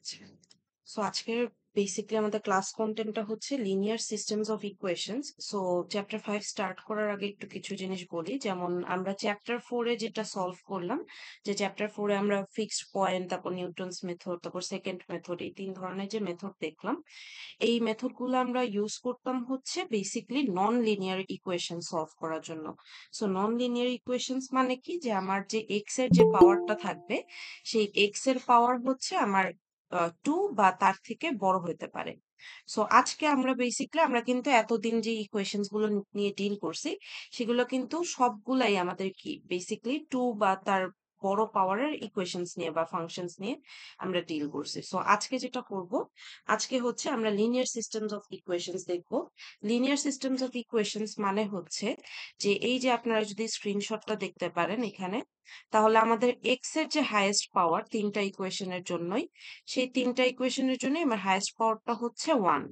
আচ্ছা। সো আজকের বেসিক্যালি আমাদের ক্লাস কন্টেন্টটা হচ্ছে linear systems of equations. So chapter 5 start করার আগে একটু কিছু জিনিস বলি। যেমন আমরা চ্যাপ্টার 4 এ যেটা সলভ করলাম, যে চ্যাপ্টার 4 এ আমরা ফিক্সড পয়েন্ট, তারপর নিউটনস মেথড, তারপর সেকেন্ড মেথড, এই 3 ধরনের যে মেথড দেখলাম, এই মেথডগুলো আমরা ইউজ করতাম হচ্ছে basically non linear equation solve করার জন্য। সো নন লিনিয়ার ইকুয়েশনস মানে কি, যে আমার যে এক্স এর যে পাওয়ারটা থাকবে, সেই এক্স এর পাওয়ার হচ্ছে আমার 2 বা তার থেকে বড় হতে পারে। সো আজকে আমরা বেসিক্যালি আমরা কিন্তু এতদিন যে ইকুয়েশনস গুলো নিয়ে ডিল করছি, সেগুলো কিন্তু সবগুলাই আমাদের কি বেসিক্যালি 2 বা তার বড় পাওয়ারের ইকুয়েশনস নিয়ে বা ফাংশনস নিয়ে আমরা ডিল করছি। সো আজকে যেটা করব, আজকে হচ্ছে আমরা লিনিয়ার সিস্টেমস অফ ইকুয়েশনস দেখব। লিনিয়ার সিস্টেমস অফ ইকুয়েশনস মানে হচ্ছে যে এই যে আপনারা যদি স্ক্রিনশটটা দেখতে পারেন এখানে, তাহলে আমাদের এক্স এর যে হাইয়েস্ট পাওয়ার তিনটা ইকুয়েশনের জন্যই, সেই তিনটা ইকুয়েশনের জন্য আমার হাইয়েস্ট পাওয়ারটা হচ্ছে 1।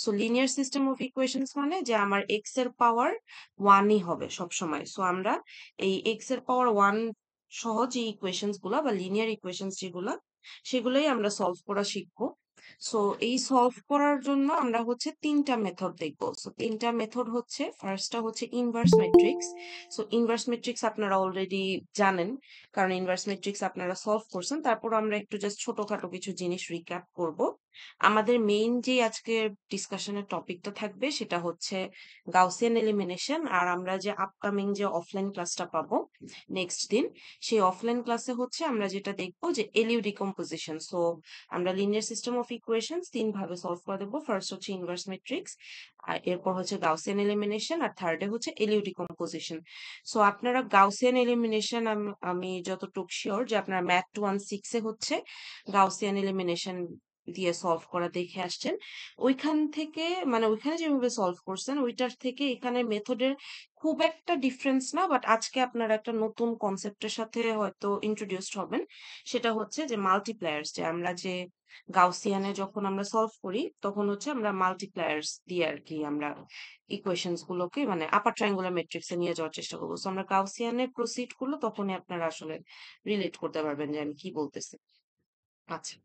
So linear system of equations মানে যে আমার এক্স এর পাওয়ার 1ই হবে সব সময়। সো আমরা এই এক্স এর পাওয়ার 1 সহ যে ইকুয়েশনস গুলা বা লিনিয়ার ইকুয়েশনস যেগুলা, সেগুলোই আমরা সলভ করা শিখবো। সো এই সলভ করার জন্য আমরা হচ্ছে তিনটা মেথড দেখবো। সো তিনটা মেথড হচ্ছে, ফার্স্টটা হচ্ছে inverse matrix. So inverse matrix আপনারা অলরেডি জানেন, কারণ ইনভার্স ম্যাট্রিক্স আপনারা সলভ করছেন। তারপর আমরা একটু জাস্ট ছোটখাটো কিছু জিনিস রিক্যাপ করব। আমাদের মেইন যে আজকে ডিসকাশনের টপিকটা থাকবে সেটা হচ্ছে গাউসিয়ান এলিমিনেশন। আর আমরা যে আপকামিং যে অফলাইন ক্লাসটা পাবো নেক্সট দিন, সেই অফলাইন ক্লাসে হচ্ছে আমরা যেটা দেখবো যে এলিউ ডিকম্পোজিশন। সো আমরা লিনিয়ার সিস্টেম অফ ইকুয়েশনস 3 ভাবে সলভ করে দেবো। ফার্স্ট হচ্ছে ইনভার্স ম্যাট্রিক্স, আর এরপর হচ্ছে গাউসিয়ান এলিমিনেশন, আর থার্ডে হচ্ছে এলিউ ডিকম্পোজিশন। সো আপনারা গাউসিয়ান এলিমিনেশন, আমি যতটুকু শিওর যে আপনারা ম্যাথ 1-6 এ হচ্ছে গাউসিয়ান এলিমিনেশন দিয়ে সলভ করা দেখে আসছেন। ওইখান থেকে মানে ওইখানে যেভাবে সলভ করছেন ওইটার থেকে এখানে মেথডের খুব একটা ডিফারেন্স না, বাট আজকে আপনারা একটা নতুন কনসেপ্টের সাথে হয়তো ইন্ট্রোডিউসড হবেন। সেটা হচ্ছে যে মাল্টিপ্লায়ার্স, যে আমরা যে গাউসিয়ানে যখন আমরা সলভ করি তখন হচ্ছে আমরা মাল্টিপ্লায়ার্স দিয়ে আর কি আমরা ইকুয়েশনস গুলোকে মানে আপার ট্রায়াঙ্গুলার ম্যাট্রিক্সে নিয়ে যাওয়ার চেষ্টা করবো। সো আমরা গাউসিয়ানে প্রসিড করলে তখনই আপনারা আসলে রিলেট করতে পারবেন যে আমি কি বলতেছি। আচ্ছা।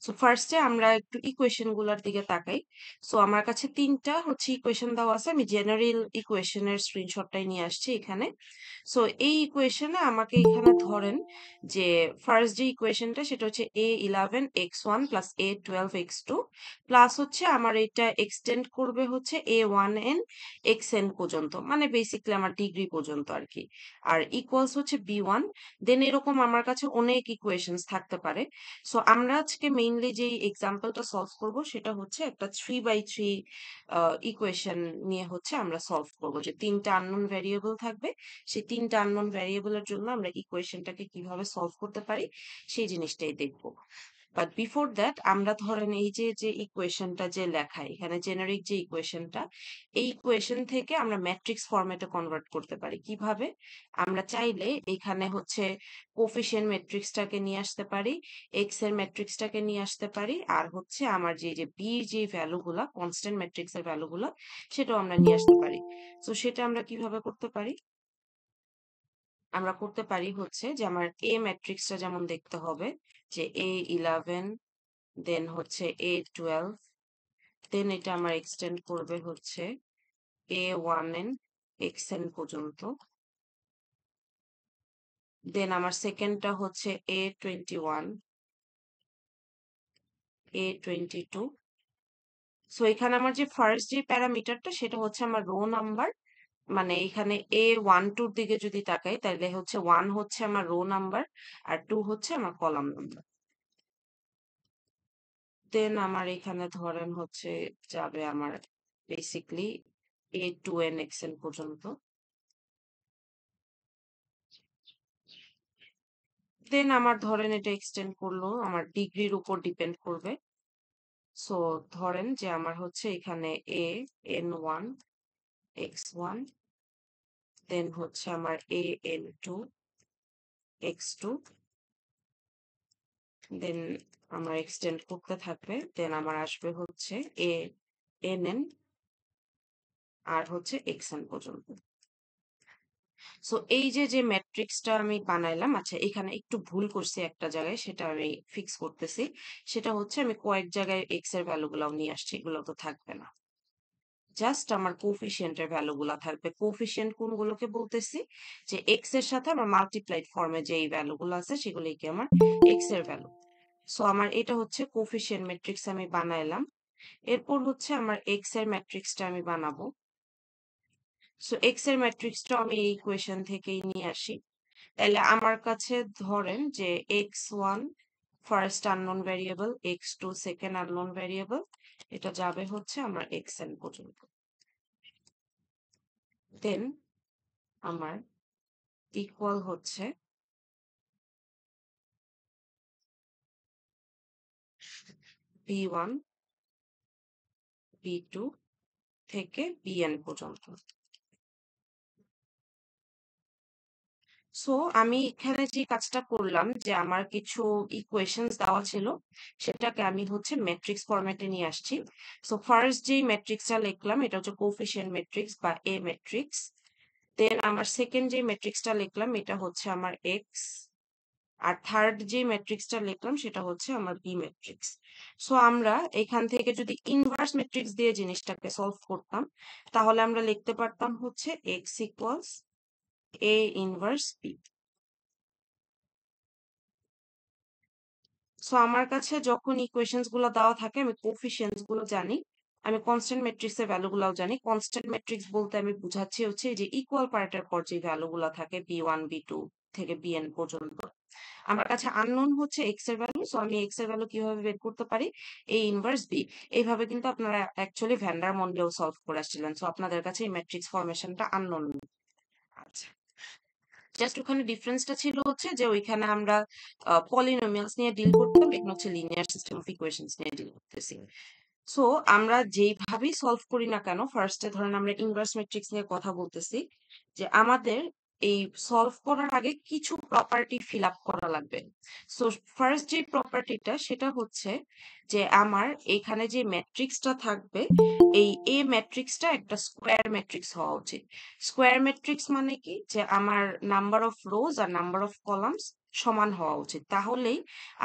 সো ফার্স্টে আমরা একটু ইকুয়েশন গুলার দিকে তাকাই। সো আমার কাছে তিনটা হচ্ছে ইকুয়েশন দেওয়া আছে। আমি জেনারেল ইকুয়েশনের স্ক্রিনশটটাই নিয়ে আসছি এখানে। সো এই ইকুয়েশনে আমাকে এখানে ধরেন যে ফার্স্ট যে ইকুয়েশনটা সেটা হচ্ছে a11x1 প্লাস a12x2 প্লাস হচ্ছে আমার এটা এক্সটেন্ড করবে হচ্ছে a1n xn পর্যন্ত, মানে বেসিক্যালি আমার ডিগ্রি পর্যন্ত আর কি। আর ইকুয়ালস হচ্ছে b1। দেন এরকম আমার কাছে অনেক ইকুয়েশনস থাকতে পারে। সো আমরা আজকে মেইনলি যে এক্সাম্পলটা সলভ করব সেটা হচ্ছে একটা 3/3 ইকুয়েশন নিয়ে হচ্ছে আমরা সলভ করব, যে তিনটা আননোন ভ্যারিয়েবল থাকবে। সেই তিনটা আননোন ভ্যারিয়েবলের জন্য আমরা ইকুয়েশনটাকে কিভাবে সলভ করতে পারি সেই জিনিসটাই দেখব। বাট বিফোর দ্যাট আমরা ধরেন এই যে যে ইকুয়েশনটা যে লেখা এখানে জেনারিক যে ইকুয়েশনটা, এই ইকুয়েশন থেকে আমরা ম্যাট্রিক্স ফরম্যাটে কনভার্ট করতে পারি কিভাবে। আমরা চাইলে এখানে হচ্ছে কোফিশিয়েন্ট ম্যাট্রিক্সটাকে নিয়ে আসতে পারি, এক্স এর ম্যাট্রিক্সটাকে নিয়ে আসতে পারি, আর হচ্ছে আমার যে যে বি যে ভ্যালুগুলা কনস্ট্যান্ট ম্যাট্রিক্সের ভ্যালুগুলা সেটাও আমরা নিয়ে আসতে পারি। তো সেটা আমরা কিভাবে করতে পারি, আমরা করতে পারি হচ্ছে যে আমার এ ম্যাট্রিক্সটা যেমন দেখতে হবে যে a11, দেন হচ্ছে a12, দেন এটা আমার এক্সটেন্ড করবে হচ্ছে a1n xn পর্যন্ত, দেন আমার সেকেন্ডটা হচ্ছে a21, a22। সো এখানে আমার যে ফার্স্ট যে প্যারামিটারটা সেটা হচ্ছে আমার রো নাম্বার, মানে এখানে a12 দিকে যদি তাকাই তাহলে হচ্ছে 1 হচ্ছে আমার রো নাম্বার আর 2 হচ্ছে আমার কলাম নাম্বার। দেন আমার এখানে ধরেন হচ্ছে যাবে আমার বেসিকলি a2n xn পর্যন্ত। দেন আমার ধরেন এটা এক্সটেন্ড করলো আমার ডিগ্রির উপর ডিপেন্ড করবে। সো ধরেন যে আমার হচ্ছে এখানে an1 x1, দেন হচ্ছে আমার an2 x2, দেন আমার এক্সটেন্ড করতে থাকবে, দেন আমার আসবে হচ্ছে ann আর হচ্ছে xn পর্যন্ত। সো এই যে যে ম্যাট্রিক্সটা আমি বানাইলাম, আচ্ছা এখানে একটু ভুল করছি একটা জায়গায়, সেটা আমি ফিক্স করতেছি। সেটা হচ্ছে আমি কয়েক জায়গায় এক্স এর ভ্যালু গুলাও নিয়ে আসছি, এগুলো তো থাকবে না, জাস্ট আমার কোফিশিয়েন্টের ভ্যালু গুলা থাকবে। কোফিশিয়েন্ট কোনগুলোকে বলতেছি, যে এক্স এর সাথে আমার মাল্টিপ্লাইড ফর্মে যে এই ভ্যালু গুলো আছে সেগুলোই কি আমার এক্স এর ভ্যালু। সো আমার এটা হচ্ছে কোফিশিয়েন্ট ম্যাট্রিক্স আমি বানাইলাম। এরপর হচ্ছে আমার এক্স এর ম্যাট্রিক্সটা আমি বানাবো। সো এক্স এর ম্যাট্রিক্সটা আমি এই ইকুয়েশন থেকেই নিয়ে আসি। তাহলে আমার কাছে ধরেন যে X one first unknown variable, X two second unknown variable, এটা যাবে হচ্ছে আমার এক্স এন পর্যন্ত। দেন আমার ইকুয়াল হচ্ছে বি ওয়ান, বি টু থেকে বিএন পর্যন্ত। সো আমি এখানে যে কাজটা করলাম, যে আমার কিছু ইকুয়েশনস দেওয়া ছিল, সেটাকে আমি হচ্ছে ম্যাট্রিক্স ফরম্যাটে নিয়ে আসছি। সো ফার্স্ট যে ম্যাট্রিক্সটা লিখলাম এটা হচ্ছে কোফিশিয়েন্ট ম্যাট্রিক্স বা এ ম্যাট্রিক্স। দেন আমার সেকেন্ড যে ম্যাট্রিক্সটা লিখলাম এটা হচ্ছে আমার এক্স। আর থার্ড যে ম্যাট্রিক্সটা লিখলাম সেটা হচ্ছে আমার বি ম্যাট্রিক্স। সো আমরা এখান থেকে যদি ইনভার্স ম্যাট্রিক্স দিয়ে জিনিসটাকে সলভ করতাম, তাহলে আমরা লিখতে পারতাম হচ্ছে x equals A inverse B. So আমার কাছে যখন ইকুয়েশনস গুলো দেওয়া থাকে, আমি কোফিশিয়েন্টস গুলো জানি, আমি কনস্ট্যান্ট ম্যাট্রিক্স এর ভ্যালু গুলাও জানি। কনস্ট্যান্ট ম্যাট্রিক্স বলতে আমি বুঝাচ্ছি হচ্ছে যে ইকুয়াল পার্টের পর যে ভ্যালু গুলো থাকে, বি ওয়ান বি টু থেকে বিএন পর্যন্ত। আমার কাছে আননোন হচ্ছে এক্স এর ভ্যালু, সো আমি এক্স এর ভ্যালু কিভাবে বের করতে পারি, এ ইনভার্স বি। এইভাবে কিন্তু আপনারা অ্যাকচুয়ালি ভ্যান্ডার মন্ডেও সলভ করে আসছিলেন, সো আপনাদের কাছে এই ম্যাট্রিক্স ফরমেশনটা আননোন। আচ্ছা, জাস্ট ওখানে ডিফারেন্সটা ছিল হচ্ছে যে ওইখানে আমরা পলিনোমিয়ালস নিয়ে ডিল করতাম, এখানে হচ্ছে লিনিয়ার সিস্টেম অফ ইকুয়েশনস নিয়ে ডিল করতেছি। সো আমরা যেইভাবেই সলভ করি না কেন, ফার্স্টে ধরেন আমরা ইনভার্স ম্যাট্রিক্স নিয়ে কথা বলতেছি, যে আমাদের এই সলভ করার আগে কিছু প্রপার্টি ফিল আপ করা লাগবে। সো ফার্স্ট যে প্রপার্টিটা সেটা হচ্ছে যে আমার এখানে যে ম্যাট্রিক্সটা থাকবে, এই এ ম্যাট্রিক্সটা একটা স্কোয়ার ম্যাট্রিক্স হওয়া উচিত। স্কোয়ার ম্যাট্রিক্স মানে কি, যে আমার নাম্বার অফ রোজ আর নাম্বার অফ কলামস সমান হওয়া উচিত। তাহলেই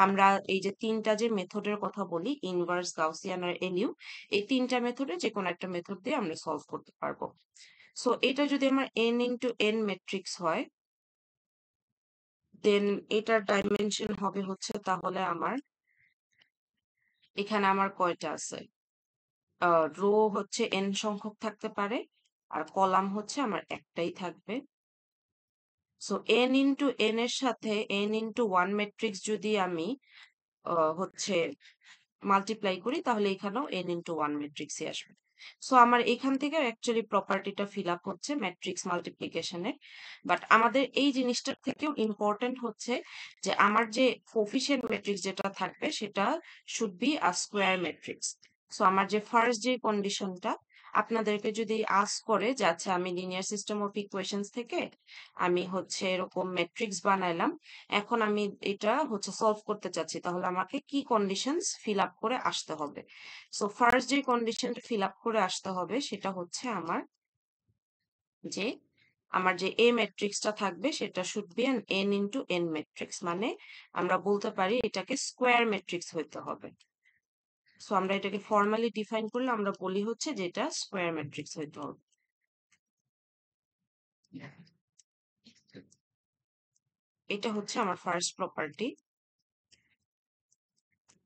আমরা এই যে তিনটা যে মেথডের কথা বলি, ইনভার্স, গাউসিয়ান আর এলইউ, এই তিনটা মেথডে যে কোনো একটা মেথড দিয়ে আমরা সলভ করতে পারবো। সো এটা যদি আমার এন ইন্টু এন ম্যাট্রিক্স হয়, দেন এটার ডাইমেনশন হবে হচ্ছে তাহলে আমার এখানে আমার কয়টা আছে, রো হচ্ছে এন সংখ্যক থাকতে পারে, আর কলাম হচ্ছে আমার একটাই থাকবে। সো এন ইন্টু এন এর সাথে এন ইন্টু ওয়ান ম্যাট্রিক্স যদি আমি হচ্ছে মাল্টিপ্লাই করি, তাহলে এখানেও এন ইন্টু ওয়ান ম্যাট্রিক্সই আসবে। সো আমার এখান থেকে অ্যাকচুয়ালি প্রপার্টিটা ফিল আপ হচ্ছে ম্যাট্রিক্স মাল্টিপ্লিকেশনের। বাট আমাদের এই জিনিসটার থেকেও ইম্পর্টেন্ট হচ্ছে যে আমার যে কোফিশিয়েন্ট ম্যাট্রিক্স যেটা থাকবে সেটা should be a square matrix. So আমার যে ফার্স্ট যে কন্ডিশনটা, আপনাদেরকে যদি আস্ক করে যে আচ্ছা আমি লিনিয়ার সিস্টেম অফ ইকুয়েশনস থেকে আমি হচ্ছে এরকম ম্যাট্রিক্স বানাইলাম, এখন আমি এটা হচ্ছে সলভ করতে চাচ্ছি, তাহলে আমাকে কি কন্ডিশনস ফিল আপ করে আসতে হবে। সো ফার্স্ট যে কন্ডিশনটা ফিল আপ করে আসতে হবে সেটা হচ্ছে আমার যে আমার যে এ ম্যাট্রিক্সটা থাকবে সেটা should be an N into N matrix, মানে আমরা বলতে পারি এটাকে স্কোয়ার ম্যাট্রিক্স হইতে হবে। সো আমরা এটাকে ফর্মালি ডিফাইন করলে আমরা বলি হচ্ছে যে এটা স্কোয়ার ম্যাট্রিক্স হইতে হবে। এটা হচ্ছে আমার ফার্স্ট প্রপার্টি।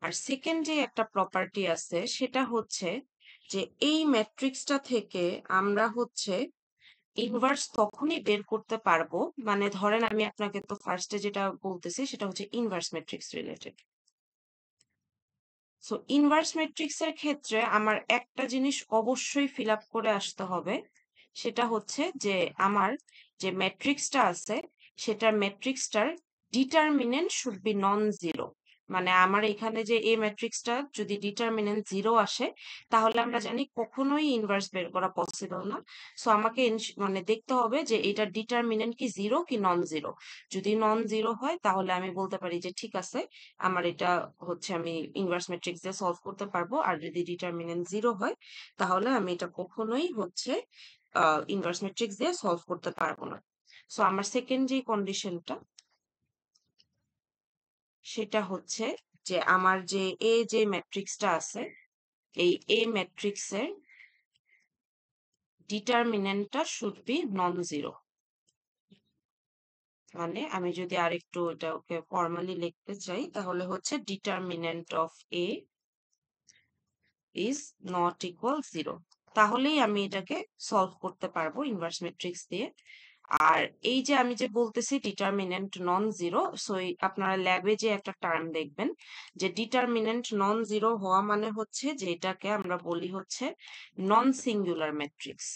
আর সেকেন্ড যে একটা প্রপার্টি আছে সেটা হচ্ছে যে এই ম্যাট্রিক্সটা থেকে আমরা হচ্ছে ইনভার্স তখনই বের করতে পারবো, মানে ধরেন আমি আপনাকে তো ফার্স্টে যেটা বলতেছি সেটা হচ্ছে inverse matrix related. So inverse matrix এর ক্ষেত্রে আমার একটা জিনিস অবশ্যই ফিল আপ করে আসতে হবে, সেটা হচ্ছে যে আমার যে ম্যাট্রিক্সটা আছে সেটার ম্যাট্রিক্সটার determinant should be non zero. মানে আমার এখানে যে এ ম্যাট্রিক্সটা যদি ডিটারমিনেন্ট জিরো আসে, তাহলে আমরা জানি কখনোই ইনভার্স বের করা পসিবল না। সো আমাকে মানে দেখতে হবে যে এটার ডিটারমিনেন্ট কি জিরো কি নন জিরো। যদি নন জিরো হয় তাহলে আমি বলতে পারি যে ঠিক আছে, আমার এটা হচ্ছে আমি ইনভার্স ম্যাট্রিক্স দিয়ে সলভ করতে পারবো। আর যদি ডিটারমিনেন্ট জিরো হয় তাহলে আমি এটা কখনোই হচ্ছে ইনভার্স ম্যাট্রিক্স দিয়ে সলভ করতে পারবো না। সো আমার সেকেন্ড যে কন্ডিশনটা সেটা হচ্ছে যে আমার যে ম্যাট্রিক্সটা আছে এই এ ম্যাট্রিক্সের ডিটারমিনেন্টটা শুড বি নন জিরো। মানে আমি যদি আরেকটু এটাকে ফর্মালি লিখতে চাই তাহলে হচ্ছে determinant of A is not equal zero. তাহলেই আমি এটাকে সলভ করতে পারবো ইনভার্স ম্যাট্রিক্স দিয়ে। আর এই যে আমি যে বলতেছি ডিটারমিনেন্ট নন জিরো, সো আপনারা ল্যাবে যে একটা টার্ম দেখবেন যে ডিটারমিনেন্ট নন জিরো হওয়া মানে হচ্ছে যে এটাকে আমরা বলি হচ্ছে নন সিঙ্গুলার ম্যাট্রিক্স।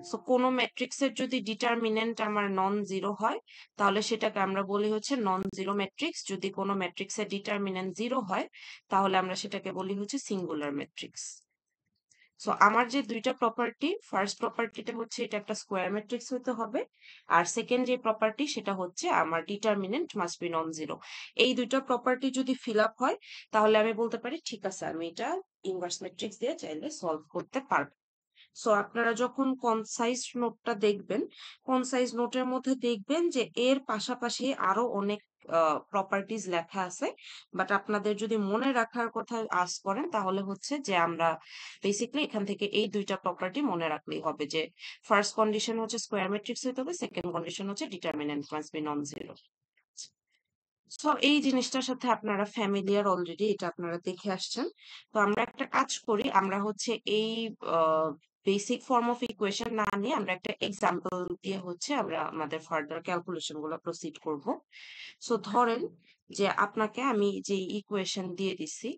সো কোনো ম্যাট্রিক্সের যদি ডিটারমিনেন্ট আমার নন জিরো হয় তাহলে সেটাকে আমরা বলি হচ্ছে নন জিরো ম্যাট্রিক্স। যদি কোনো ম্যাট্রিক্সের ডিটারমিনেন্ট জিরো হয় তাহলে আমরা সেটাকে বলি হচ্ছে সিঙ্গুলার ম্যাট্রিক্স। সো আমার যে দুইটা প্রপার্টি, ফার্স্ট প্রপার্টিটা হচ্ছে এটা একটা স্কোয়ার ম্যাট্রিক্স হতে হবে, আর সেকেন্ড যে প্রপার্টি সেটা হচ্ছে আমার determinant must be non zero. এই দুইটা প্রপার্টি যদি ফিল আপ হয় তাহলে আমি বলতে পারি ঠিক আছে আমি এটা ইনভার্স ম্যাট্রিক্স দিয়ে চাইলে সলভ করতে পারবো। সো আপনারা যখন কনসাইজ নোটটা দেখবেন, কনসাইজ নোটের মধ্যে দেখবেন যে এর পাশাপাশি আরো অনেক প্রপার্টিজ লেখা আছে, বাট আপনাদের যদি মনে রাখার কথা আস্ক করেন তাহলে হচ্ছে যে আমরা বেসিক্যালি এখান থেকে এই দুইটা প্রপার্টি মনে রাখলেই হবে যে ফার্স্ট কন্ডিশন হচ্ছে স্কোয়ার ম্যাট্রিক্স হতে হবে, সেকেন্ড কন্ডিশন হচ্ছে determinant must be non zero. So এই জিনিসটার সাথে আপনারা ফ্যামিলিয়ার অলরেডি, এটা আপনারা দেখে আসছেন। তো আমরা একটা কাজ করি, আমরা হচ্ছে এই বেসিক ফর্ম অফ ইকুয়েশন না নিয়ে আমরা একটা এক্সাম্পল দিয়ে হচ্ছে আমরা আমাদের ফার্দার ক্যালকুলেশন গুলো প্রসিড করব। সো ধরেন যে আপনাকে আমি যে ইকুয়েশন দিয়ে দিছি,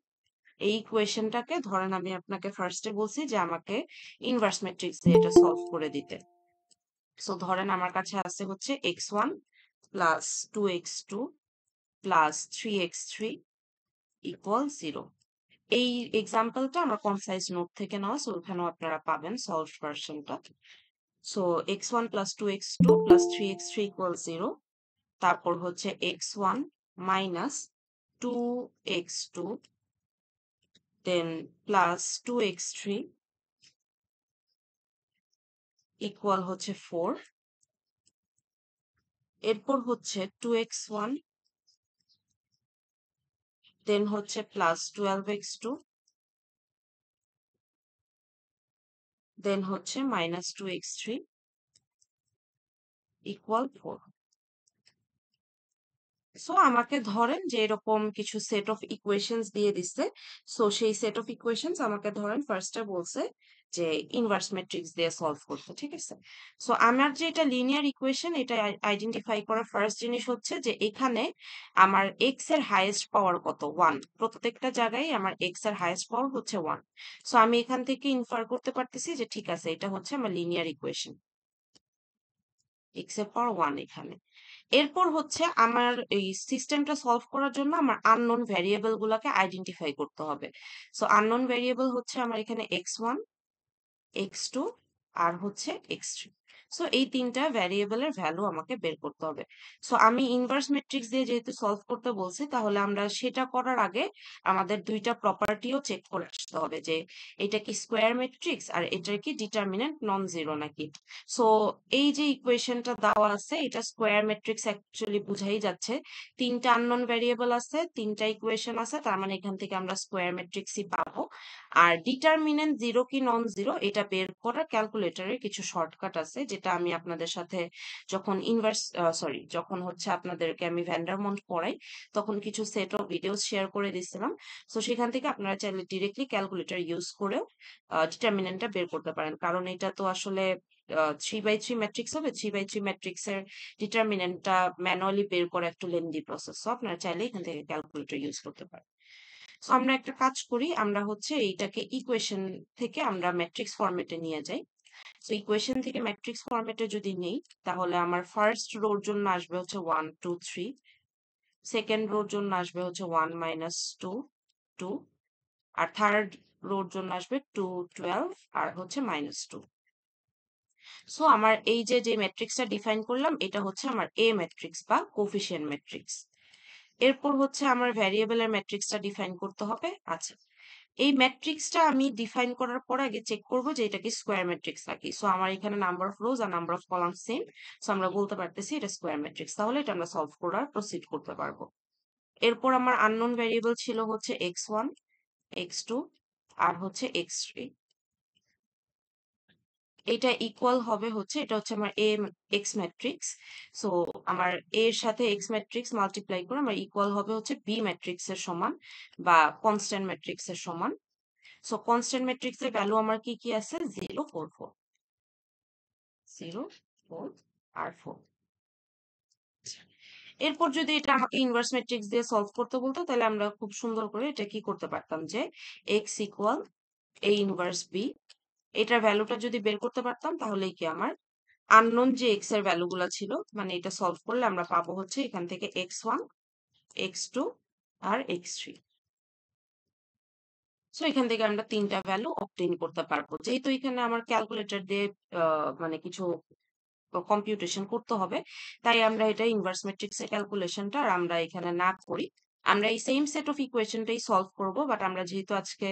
এই ইকুয়েশনটাকে ধরেন আমি আপনাকে ফার্স্টে বলছি যে আমাকে ইনভার্স ম্যাট্রিক্স দিয়ে এটা সলভ করে দিতে। সো ধরেন আমার কাছে আছে হচ্ছে x1 plus 2x2 plus 3x3 equal zero. এই এক্সাম্পলটা আমরা কনসাইজ নোট থেকে নেওয়া, সো ওখানেও আপনারা পাবেন সলভ ভার্সনটা। So x1 plus 2x2 plus 3x3 equal zero. তারপর হচ্ছে x1 মাইনাস 2x2 দেন প্লাস 2x3 ইকুয়াল হচ্ছে 4। এরপর হচ্ছে 2x1 দেন হচ্ছে প্লাস 12x2 দেন হচ্ছে মাইনাস 2x3 ইকুয়াল 4। সো আমাকে ধরেন যে এরকম কিছু সেট অফ ইকুয়েশনস দিয়ে দিচ্ছে। সো সেই সেট অফ ইকুয়েশনস আমাকে ধরেন ফার্স্টে বলছে যে ইনভার্স ম্যাট্রিক্স দিয়ে সলভ করতে, ঠিক আছে। সো আমার যে এটা লিনিয়ার ইকুয়েশন, এটা আইডেন্টিফাই করার ফার্স্ট জিনিস হচ্ছে যে এখানে আমার এক্স এর হাইয়েস্ট পাওয়ার কত, ওয়ান। প্রত্যেকটা জায়গায় আমার এক্স এর হাইয়েস্ট পাওয়ার হচ্ছে ওয়ান। সো আমি এখান থেকে ইনফার করতে পারতেছি যে ঠিক আছে এটা হচ্ছে আমার লিনিয়ার ইকুয়েশন, এক্স এর পাওয়ার ওয়ান এখানে। এরপর হচ্ছে আমার এই সিস্টেমটা সলভ করার জন্য আমার আননোন ভ্যারিয়েবল গুলাকে আইডেন্টিফাই করতে হবে। সো আননোন ভ্যারিয়েবল হচ্ছে আমার এখানে x1 x2 আর হচ্ছে x3। সো এই তিনটা ভ্যারিয়েবলের ভ্যালু আমাকে বের করতে হবে। সো আমি ইনভার্স ম্যাট্রিক্স দিয়ে যেহেতু সলভ করতে বলছি তাহলে আমরা সেটা করার আগে আমাদের দুইটা প্রপার্টিও চেক করে আসতে হবে যে এটা কি স্কোয়ার ম্যাট্রিক্স আর এটার কি ডিটারমিনেন্ট নন জিরো নাকি। সো এই যে ইকুয়েশনটা দেওয়া আছে এটা স্কোয়ার ম্যাট্রিক্স অ্যাকচুয়ালি বুঝাই যাচ্ছে। তিনটা আননোন ভ্যারিয়েবল আছে, তিনটা ইকুয়েশন আছে, তার মানে এখান থেকে আমরা স্কোয়ার ম্যাট্রিক্সই পাবো। আর ডিটারমিনেন্ট জিরো কি নন জিরো এটা বের করার ক্যালকুলেটরের কিছু শর্টকাট আছে, যেটা আমি আপনাদের সাথে যখন যখন হচ্ছে আপনাদেরকে আমি ভ্যান্ডারমন্ট পড়াই তখন কিছু সেট অফ ভিডিওস শেয়ার করে দিছিলাম। সো সেখান থেকে আপনারা চাইলে ডিরেক্টলি ক্যালকুলেটর ইউজ করেও ডিটারমিনেন্টটা বের করতে পারেন, কারণ এটা তো আসলে 3x3 ম্যাট্রিক্স হবে। 3x3 ম্যাট্রিক্সের ডিটারমিনেন্টটা ম্যানুয়ালি বের করা একটু লেন্দি প্রসেস, সো আপনারা চাইলে এখান থেকে ক্যালকুলেটর ইউজ করতে পারেন। সো আমরা একটা কাজ করি, আমরা হচ্ছে এইটাকে ইকুয়েশন থেকে আমরা ম্যাট্রিক্স ফরম্যাটে নিয়ে যাই। সো ইকুয়েশন থেকে ম্যাট্রিক্স ফরম্যাটে যদি নেই তাহলে আমার ফার্স্ট রোর জন্য আসবে হচ্ছে 1 2 3, সেকেন্ড রোর জন্য আসবে হচ্ছে 1 মাইনাস 2 2, আর থার্ড রোর জন্য আসবে 2 12 আর হচ্ছে মাইনাস 2। সো আমার এই যে ম্যাট্রিক্সটা ডিফাইন করলাম এটা হচ্ছে আমার এ ম্যাট্রিক্স বা কোফিশিয়েন্ট ম্যাট্রিক্স। এরপর হচ্ছে আমার ভ্যারিয়েবলের ম্যাট্রিক্সটা ডিফাইন করতে হবে। আচ্ছা, এই ম্যাট্রিক্সটা আমি ডিফাইন করার পর আগে চেক করব যে এটা কি স্কোয়ার ম্যাট্রিক্স নাকি। সো আমার এখানে নাম্বার অফ রোজ আর number of column same, so আমরা বলতে পারতেছি এটা স্কোয়ার ম্যাট্রিক্স, তাহলে এটা আমরা সলভ করার প্রসিড করতে পারবো। এরপর আমার আননোন ভ্যারিয়েবল ছিল হচ্ছে x1, x2 আর হচ্ছে x3। এটা ইকুয়াল হবে হচ্ছে, এটা হচ্ছে আমার এক্স ম্যাট্রিক্স। সো আমার এ এর সাথে এক্স ম্যাট্রিক্স মাল্টিপ্লাই করে আমার ইকুয়াল হবে হচ্ছে বি ম্যাট্রিক্স এর সমান বা কনস্ট্যান্ট ম্যাট্রিক্স এর সমান। সো কনস্ট্যান্ট ম্যাট্রিক্স এর ভ্যালু আমার কি কি আছে, 0 4 4, 0 4 আর 4। এরপর যদি এটা আমাকে ইনভার্স ম্যাট্রিক্স দিয়ে সলভ করতে বলতো, তাহলে আমরা খুব সুন্দর করে এটা কি করতে পারতাম যে x equal A inverse B, এটার ভ্যালুটা যদি বের করতে পারতাম তাহলেই কি আমার আননোন যে এক্স এর ভ্যালু গুলা ছিল, মানে এটা সলভ করলে আমরা পাবো হচ্ছে এখান থেকে x1, x2 আর x3। সো এখান থেকে আমরা 3টা ভ্যালু অবটেইন করতে পারবো। যেহেতু এখানে আমার ক্যালকুলেটর দিয়ে মানে কিছু কম্পিউটেশন করতে হবে, তাই আমরা এটা ইনভার্স ম্যাট্রিক্স এর ক্যালকুলেশনটা আর আমরা এখানে না করি, আমরা এই সেম সেট অফ ইকুয়েশনটাই সলভ করব। বাট আমরা যেহেতু আজকে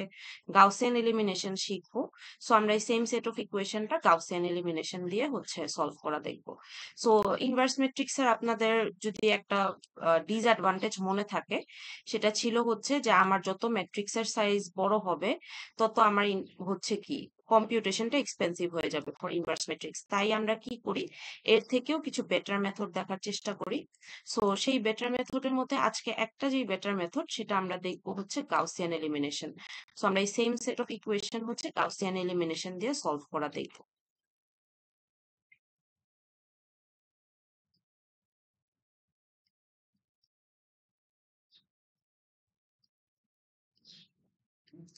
গাউসিয়ান এলিমিনেশন শিখবো, সো আমরা এই সেম সেট অফ ইকুয়েশনটা গাউসিয়ান এলিমিনেশন দিয়ে হচ্ছে সলভ করা দেখবো। সো ইনভার্স ম্যাট্রিক্স এর আপনাদের যদি একটা ডিসঅ্যাডভান্টেজ মনে থাকে, সেটা ছিল হচ্ছে যে আমার যত ম্যাট্রিক্সের সাইজ বড় হবে, তত আমার হচ্ছে কি কম্পিউটেশনটা এক্সপেন্সিভ হয়ে যাবে ফর ইনভার্স ম্যাট্রিক্স। তাই আমরা কি করি, এর থেকেও কিছু বেটার মেথড দেখার চেষ্টা করি। সো সেই বেটার মেথডের মধ্যে আজকে একটা যে বেটার মেথড, সেটা আমরা দেখবো হচ্ছে গাউসিয়ান এলিমিনেশন। সো আমরা এই সেম সেট অফ ইকুয়েশন হচ্ছে গাউসিয়ান এলিমিনেশন দিয়ে সলভ করা দেখবো।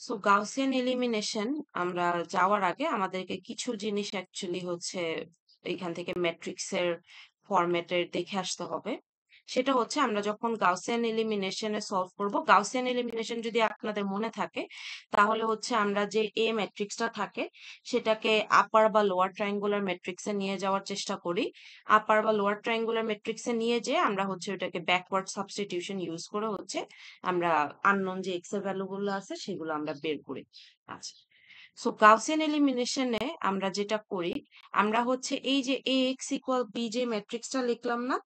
সো গাউসিয়ান এলিমিনেশন আমরা যাওয়ার আগে আমাদেরকে কিছু জিনিস অ্যাকচুয়ালি হচ্ছে এখান থেকে ম্যাট্রিক্সের ফরম্যাটের দেখে আসতে হবে। সেটা হচ্ছে আমরা যখন গাউসিয়ান এলিমিনেশনে সলভ করব, গাউসিয়ান এলিমিনেশন যদি আপনাদের মনে থাকে, তাহলে হচ্ছে আমরা যে এ ম্যাট্রিক্সটা থাকে সেটাকে আপার বা লোয়ার ট্রায়াঙ্গুলার ম্যাট্রিক্সে নিয়ে যাওয়ার চেষ্টা করি। আপার বা লোয়ার ট্রায়াঙ্গুলার ম্যাট্রিক্সে নিয়ে যেয়ে আমরা হচ্ছে ওটাকে ব্যাকওয়ার্ড সাবস্টিটিউশন ইউজ করে হচ্ছে আমরা আননোন যে এক্স এর ভ্যালু গুলো আছে সেগুলো আমরা বের করি। আচ্ছা, সো গাউসিয়ান এলিমিনেশনে আমরা যেটা করি, আমরা হচ্ছে এই যে এ এক্স ইকুয়াল বি যে ম্যাট্রিক্সটা লিখলাম না,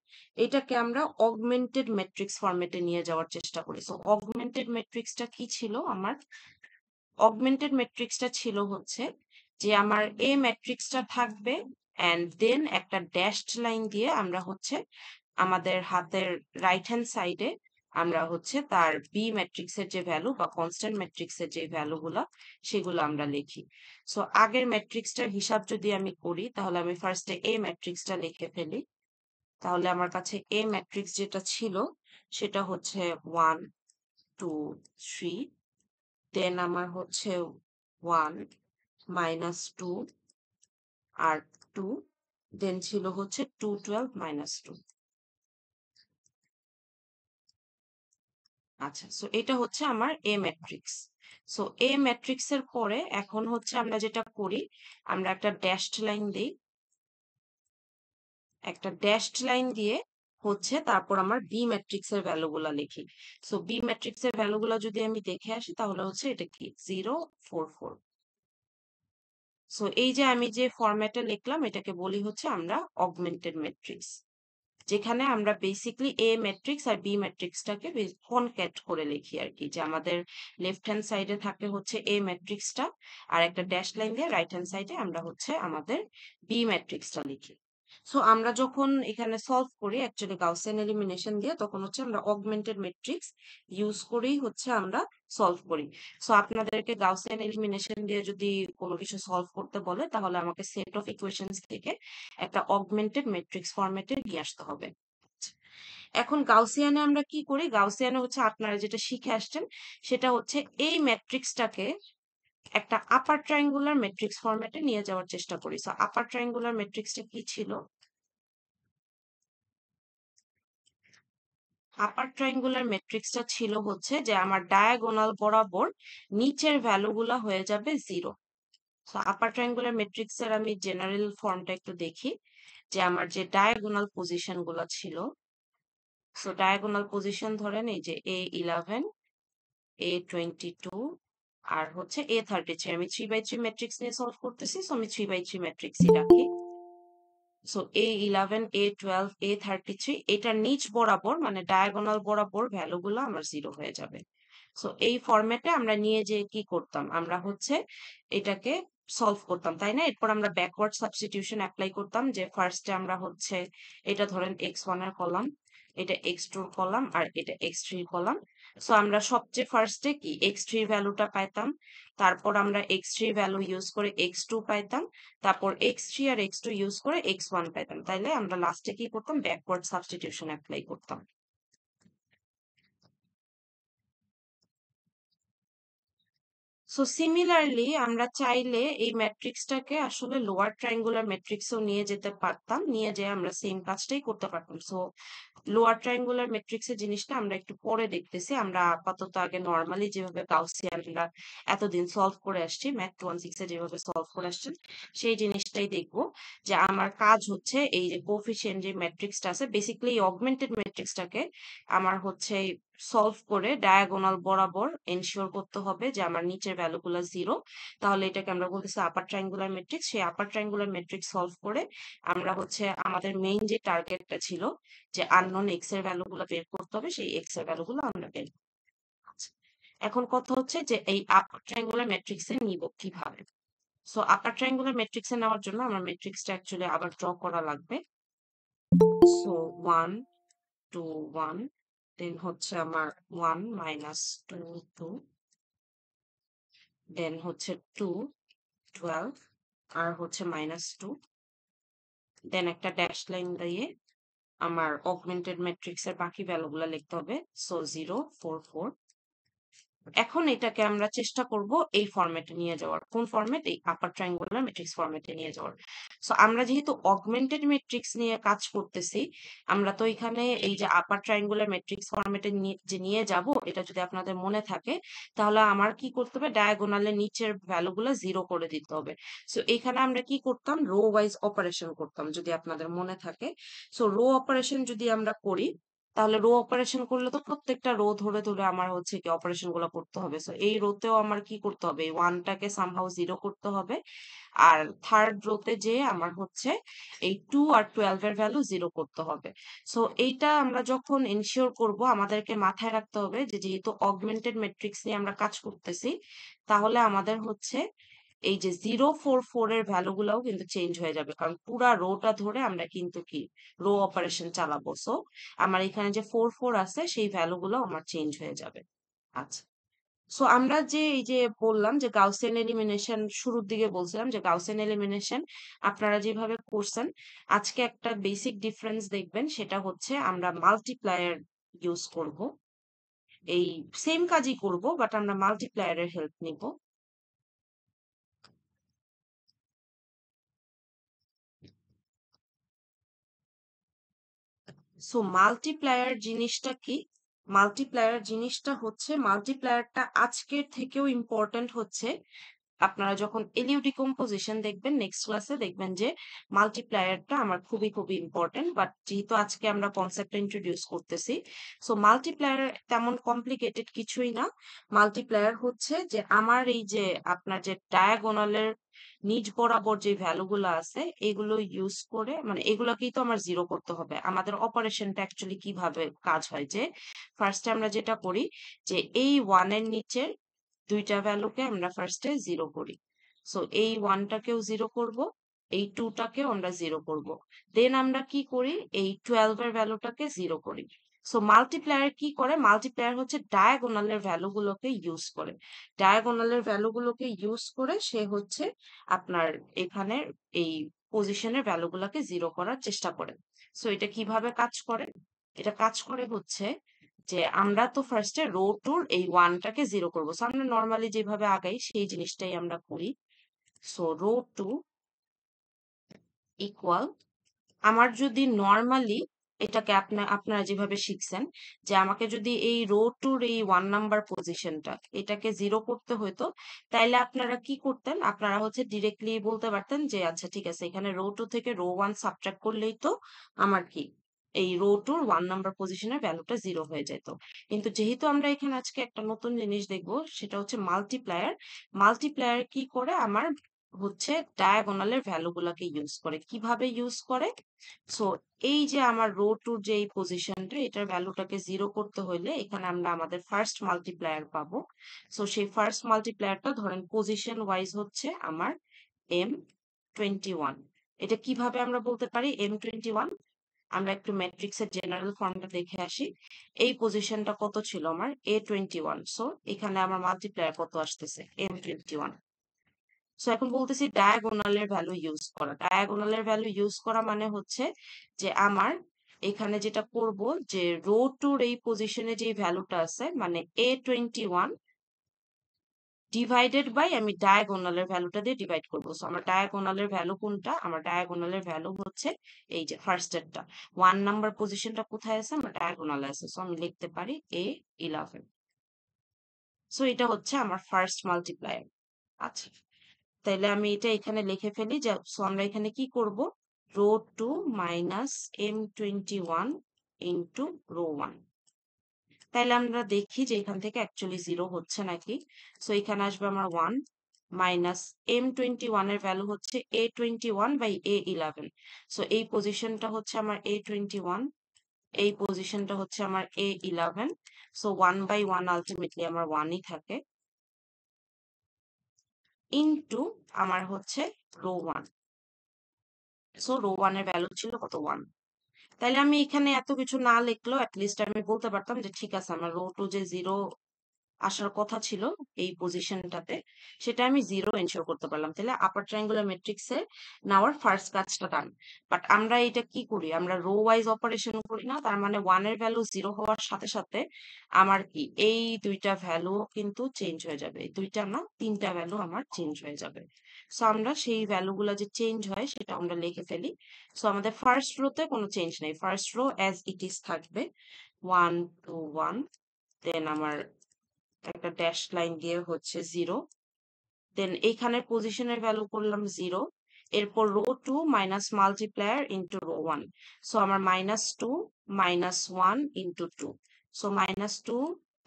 এটাকে আমরা অগমেন্টেড ম্যাট্রিক্স ফরম্যাটে নিয়ে যাওয়ার চেষ্টা করি। সো অগমেন্টেড ম্যাট্রিক্সটা কি ছিল আমার, অগমেন্টেড ম্যাট্রিক্সটা ছিল হচ্ছে যে আমার এ ম্যাট্রিক্সটা থাকবে অ্যান্ড দেন একটা ড্যাশড লাইন দিয়ে আমরা হচ্ছে আমাদের হাতের রাইট হ্যান্ড সাইডে আমরা হচ্ছে তার বি ম্যাট্রিক্সের যে ভ্যালু বা কনস্ট্যান্ট ম্যাট্রিক্সের যে ভ্যালু গুলা সেগুলো আমরা লিখি। সো আগের ম্যাট্রিক্সটার হিসাব যদি আমি করি, তাহলে আমি ফার্স্টে এ ম্যাট্রিক্সটা লিখে ফেলি। তাহলে আমার কাছে এ ম্যাট্রিক্স যেটা ছিল সেটা হচ্ছে 1 2 3, দেন আমার হচ্ছে 1 -2 আর 2, দেন ছিল হচ্ছে 2 12 -2। আচ্ছা, সো এটা হচ্ছে আমার এ ম্যাট্রিক্স। সো এ ম্যাট্রিক্স এর পরে এখন হচ্ছে আমরা যেটা করি, আমরা একটা ড্যাশড লাইন দিই, একটা ড্যাশড লাইন দিয়ে হচ্ছে তারপর আমার বি ম্যাট্রিক্স এর ভ্যালুগুলা লিখি। সো বি ম্যাট্রিক্স এর ভ্যালুগুলা যদি আমি দেখে আসি, তাহলে হচ্ছে এটা কি 0 4 4। সো এই যে আমি যে ফরম্যাটে লিখলাম, এটাকে বলি হচ্ছে আমরা অগমেন্টেড ম্যাট্রিক্স, যেখানে আমরা বেসিক্যালি এ ম্যাট্রিক্স আর বি ম্যাট্রিক্সটাকে কনক্যাট করে লিখি আর কি, যে আমাদের লেফট হ্যান্ড সাইডে থাকে হচ্ছে এ ম্যাট্রিক্সটা, আর একটা ড্যাশ লাইন দিয়ে রাইট হ্যান্ড সাইডে আমরা হচ্ছে আমাদের বি ম্যাট্রিক্সটা লিখি। সো আমরা যখন এখানে সলভ করি অ্যাকচুয়ালি গাউসিয়ান এলিমিনেশন দিয়ে, তখন হচ্ছে আমরা অগমেন্টেড ম্যাট্রিক্স ইউজ করেই হচ্ছে আমরা সলভ করি। সো আপনাদেরকে গাউসিয়ান এলিমিনেশন দিয়ে যদি কোনো কিছু সলভ করতে বলে, তাহলে আমাকে সেট অফ ইকুয়েশনস থেকে একটা অগমেন্টেড ম্যাট্রিক্স ফরম্যাটে নিয়ে আসতে হবে। এখন গাউসিয়ানে আমরা কি করি, গাউসিয়ানে হচ্ছে আপনারা যেটা শিখে আসছেন সেটা হচ্ছে এই ম্যাট্রিক্সটাকে একটা আপার ট্রায়াঙ্গুলার ম্যাট্রিক্স ফরম্যাটে নিয়ে যাওয়ার চেষ্টা করি। সো আপার ট্রায়াঙ্গুলার ম্যাট্রিক্সটা কি ছিল, আপার ট্রায়াঙ্গুলার ম্যাট্রিক্সটা ছিল হচ্ছে যে আমার ডায়াগোনাল বরাবর নিচের ভ্যালুগুলা হয়ে যাবে 0। সো আপার ট্রায়াঙ্গুলার ম্যাট্রিক্সের আমি জেনারেল ফর্মটা একটু দেখি, যে আমার যে ডায়াগোনাল পজিশন গুলা ছিল, সো ডায়াগোনাল পজিশন ধরেন এই যে A11, A22 আর হচ্ছে A33 আমি 3/3 ম্যাট্রিক্স নিয়ে সলভ করতেছি, সো আমি 3/3 ম্যাট্রিক্সই রাখি। সো A11 A12 A33 এটার নিচ বরাবর মানে ডায়াগোনাল বরাবর ভ্যালুগুলো আমার 0 হয়ে যাবে। সো এই ফরম্যাটে আমরা নিয়ে যেয়ে কি করতাম, আমরা হচ্ছে এটাকে সলভ করতাম, তাই না? এরপর আমরা ব্যাকওয়ার্ড সাবস্টিটিউশন অ্যাপ্লাই করতাম, যে ফার্স্টে আমরা হচ্ছে এটা ধরেন x1 এর কলাম, এটা x2 এর কলাম, আর এটা x3 এর কলাম। সো আমরা সবচেয়ে ফার্স্টে কি x3 এর ভ্যালুটা পাইতাম, তারপর আমরা x3 ভ্যালু ইউজ করে x2 পাইতাম, তারপর x3 আর x2 ইউজ করে x1 পাইতাম। তাইলে আমরা লাস্টে কি করতাম, ব্যাকওয়ার্ড সাবস্টিটিউশন অ্যাপ্লাই করতাম। সো সিমিলারলি আমরা চাইলে এই ম্যাট্রিক্সটাকে আসলে লোয়ার ট্রায়াঙ্গুলার ম্যাট্রিক্সেও নিয়ে যেতে পারতাম, নিয়ে যেয়ে আমরা সেম কাজটাই করতে পারতাম। সো লোয়ার ট্রায়াঙ্গুলার ম্যাট্রিক্সের জিনিসটা আমরা একটু পরে দেখতেছি, আমরা আপাতত আগে নর্মালি যেভাবে গাউসিয়ানরা এতদিন সলভ করে আসছি, ম্যাথ 1-6 এ যেভাবে সলভ করে আসছেন সেই জিনিসটাই দেখবো। যে আমার কাজ হচ্ছে এই যে কোফিশিয়েন্ট যে ম্যাট্রিক্সটা আছে, বেসিক্যালি অগমেন্টেড ম্যাট্রিক্সটাকে আমার হচ্ছে সলভ করে ডায়াগোনাল বরাবর এনশিওর করতে হবে যে আমার নিচের ভ্যালুগুলো 0। তাহলে এটাকে আমরা বলতেছি আপার ট্রায়াঙ্গুলার ম্যাট্রিক্স। সেই আপার ট্রায়াঙ্গুলার ম্যাট্রিক্স সলভ করে আমরা হচ্ছে আমাদের মেইন যে টার্গেটটা ছিল যে আননোন এক্স এর ভ্যালুগুলো বের করতে হবে, সেই এক্স এর ভ্যালুগুলো আমরা বের করছি। এখন কথা হচ্ছে যে এই আপার ট্রায়াঙ্গুলার ম্যাট্রিক্সে নিব কিভাবে। সো আপার ট্রায়াঙ্গুলার ম্যাট্রিক্সে নেওয়ার জন্য আমার ম্যাট্রিক্সটা অ্যাকচুয়ালি আবার ড্র করা লাগবে। সো 1 2 1, দেন হচ্ছে আমার 1 -2 2, দেন হচ্ছে 2 12, আর হচ্ছে -2, দেন একটা ড্যাশ লাইন দিয়ে আমার অগমেন্টেড ম্যাট্রিক্সের বাকি ভ্যালুগুলো লিখতে হবে। সো 0 4 4। এখন এটাকে আমরা চেষ্টা করব এই ফরম্যাটে নিয়ে যাওয়ার। কোন ফরম্যাট? এই আপার ট্রায়াঙ্গুলার ম্যাট্রিক্স ফরম্যাটে নিয়ে যাওয়ার। সো আমরা যেহেতু অগমেন্টেড ম্যাট্রিক্স নিয়ে কাজ করতেছি, আমরা তো এখানে এই যে আপার ট্রায়াঙ্গুলার ম্যাট্রিক্স ফরম্যাটে যে নিয়ে যাব, এটা যদি আপনাদের মনে থাকে তাহলে আমার কি করতে হবে, ডায়াগোনালের নিচের ভ্যালুগুলো 0 করে দিতে হবে। সো এখানে আমরা কি করতাম, রো ওয়াইজ অপারেশন করতাম যদি আপনাদের মনে থাকে। সো রো অপারেশন যদি আমরা করি, তাহলে রো অপারেশন করলে তো প্রত্যেকটা রো ধরে ধরে আমার হচ্ছে কি অপারেশন গুলো করতে হবে। সো এই রোতেও আমার কি করতে হবে, এই ওয়ানটাকে সামহাউ 0 করতে হবে। আর থার্ড রোতে যে আমার হচ্ছে এই 2 আর 12 এর ভ্যালু 0 করতে হবে। সো এইটা আমরা যখন এনশিওর করব, আমাদেরকে মাথায় রাখতে হবে যে যেহেতু অগমেন্টেড ম্যাট্রিক্স নিয়ে আমরা কাজ করতেছি, তাহলে আমাদের হচ্ছে এই যে 0 4 4 এর ভ্যালু গুলাও কিন্তু চেঞ্জ হয়ে যাবে, কারণ পুরা রোটা ধরে আমরা কিন্তু কি রো অপারেশন চালাবো। সো আমার এখানে যে 4 4 আছে সেই ভ্যালু গুলো আমার চেঞ্জ হয়ে যাবে। আচ্ছা, সো আমরা যে এই যে বললাম যে গাউসিয়ান এলিমিনেশন শুরুর দিকে বলছিলাম যে গাউসিয়ান এলিমিনেশন আপনারা যেভাবে করছেন, আজকে একটা বেসিক ডিফারেন্স দেখবেন, সেটা হচ্ছে আমরা মাল্টিপ্লায়ার ইউজ করব। এই সেম কাজই করব, বাট আমরা মাল্টিপ্লায়ারের হেল্প নিব। সো মাল্টিপ্লায়ার জিনিসটা কি? মাল্টিপ্লায়ার জিনিসটা হচ্ছে, মাল্টিপ্লায়ারটা আজকের থেকেও ইম্পর্ট্যান্ট হচ্ছে আপনারা যখন এলিউ ডিকম্পোজিশন দেখবেন নেক্সট ক্লাসে, দেখবেন যে মাল্টিপ্লায়ারটা আমার খুবই খুবই ইম্পর্টেন্ট। বাট যেহেতু আজকে আমরা কনসেপ্টটা ইন্ট্রোডিউস করতেছি, সো মাল্টিপ্লায়ার তেমন কমপ্লিকেটেড কিছুই না। মাল্টিপ্লায়ার হচ্ছে যে আমার এই যে আপনার যে ডায়াগোনালের নিচ বরাবর যে ভ্যালুগুলো আছে এগুলো ইউজ করে, মানে এগুলোকেই তো আমার 0 করতে হবে। আমাদের অপারেশনটা অ্যাকচুয়ালি কিভাবে কাজ হয়, যে ফার্স্টে আমরা যেটা করি যে এই 1 এর নিচের দুইটা ভ্যালুকে আমরা ফার্স্টে 0 করি। সো এই 1টাকেও 0 করব, এই 2টাকেও আমরা 0 করব। দেন আমরা কি করি, এই 12 এর ভ্যালুটাকে 0 করি। সো মাল্টিপ্লায়ার কি করে, মাল্টিপ্লায়ার হচ্ছে ডায়াগোনালের ভ্যালুগুলোকে ইউজ করে। ডায়াগোনালের ভ্যালুগুলোকে ইউজ করে সে হচ্ছে আপনার এখানে এই পজিশনের ভ্যালুগুলোকে 0 করার চেষ্টা করে। সো এটা কিভাবে কাজ করে, এটা কাজ করে হচ্ছে যে আমরা তো ফার্স্টে রো টুর এই ওয়ানটাকে 0 করবো। সো আমরা নর্মালি যেভাবে আগাই সেই জিনিসটাই আমরা করি। সো রো টু ইকুয়াল, আমার যদি নর্মালি এটাকে আপনারা যেভাবে শিখছেন যে আমাকে যদি এই রো টুর এই 1 নাম্বার পজিশনটা এটাকে 0 করতে হতো, তাইলে আপনারা কি করতেন, আপনারা হচ্ছে ডিরেক্টলি বলতে পারতেন যে আচ্ছা ঠিক আছে, এখানে রো 2 থেকে রো 1 সাবট্রাক্ট করলেই তো আমার কি এই রো টুর 1 নাম্বার পজিশনের ভ্যালুটা 0 হয়ে যেত। কিন্তু যেহেতু আমরা এখানে আজকে একটা নতুন জিনিস দেখব, সেটা হচ্ছে মাল্টিপ্লায়ার। মাল্টিপ্লায়ার কি করে? আমার হচ্ছে ডায়াগোনালের ভ্যালুগুলাকে ইউজ করে। কিভাবে ইউজ করে? সো এই যে আমার রো টুর যে এই পজিশনটা, এটার ভ্যালুটাকে 0 করতে হইলে এখানে আমরা আমাদের ফার্স্ট মাল্টিপ্লায়ার পাবো। সো সেই ফার্স্ট মাল্টিপ্লায়ারটা ধরেন পজিশন ওয়াইজ হচ্ছে আমার M21। এটা কিভাবে আমরা বলতে পারি M21? আমরা একটু ম্যাট্রিক্সের জেনারেল ফর্মটা দেখে আসি। এই পজিশনটা কত ছিল আমার? A21। সো এখানে আমার মাল্টিপ্লায়ার কত আসতেছে? M21। সো এখন বলতেছি ডায়াগোনালের ভ্যালু ইউজ করা। ডায়াগোনালের ভ্যালু ইউজ করা মানে হচ্ছে যে আমার এখানে যেটা করব, যে রো টুর এই পজিশনে যে ভ্যালুটা আছে মানে A21 ডিভাইডেড বাই আমি ডায়াগোনালের ভ্যালুটা দিয়ে ডিভাইড করবো। সো আমার ডায়াগোনালের ভ্যালু কোনটা? আমার ডায়াগোনালের ভ্যালু হচ্ছে এই যে ফার্স্ট এরটা। 1 নাম্বার পজিশনটা কোথায় আছে? আমার ডায়াগোনালে আছে। সো আমি লিখতে পারি A11। সো এটা হচ্ছে আমার ফার্স্ট মাল্টিপ্লায়ার। আচ্ছা, তাইলে আমি এটা এখানে লিখে ফেলি যে সো আমরা এখানে কি করব? Row two minus M21 into row 1। তাইলে আমরা দেখি যে এখান থেকে অ্যাকচুয়ালি 0 হচ্ছে নাকি। সো এখানে আসবে আমার 1 মাইনাস M21 এর ভ্যালু হচ্ছে A21 বাই A11। সো এই পজিশনটা হচ্ছে আমার A21, এই পজিশনটা হচ্ছে আমার A11। সো 1 বাই 1 আলটিমেটলি আমার 1ই থাকে, ইনটু আমার হচ্ছে রো 1। সো রো 1 এর ভ্যালু ছিল কত? 1। তাইলে আমি এখানে এত কিছু না লিখলেও অ্যাটলিস্ট আমি বলতে পারতাম যে ঠিক আছে, আমার রো 2 যে 0 আসার কথা ছিল এই পজিশনটাতে, সেটা আমি 0 এনশিওর করতে পারলাম। তাহলে আপার ট্রায়াঙ্গুলার ম্যাট্রিক্সে নেওয়ার ফার্স্ট কাজটা ডান। বাট আমরা এটা কি করি? আমরা রো ওয়াইজ অপারেশন করি না। তার মানে 1 এর ভ্যালু 0 হওয়ার সাথে সাথে আমার কি এই দুইটা ভ্যালু কিন্তু চেঞ্জ হয়ে যাবে। এই দুইটা না, তিনটা ভ্যালু আমার চেঞ্জ হয়ে যাবে। সো আমরা সেই ভ্যালুগুলো যে চেঞ্জ হয় সেটা আমরা লিখে ফেলি। সো আমাদের ফার্স্ট রোতে কোনো চেঞ্জ নেই, first row as it is থাকবে 1 2 1। দেন আমার একটা ড্যাশ লাইন দিয়ে হচ্ছে 0। দেন এইখানের পজিশনের ভ্যালু করলাম 0। এরপর row 2 minus multiplier into row 1। So আমার -2 -1 ইন্টু 2। সো -2,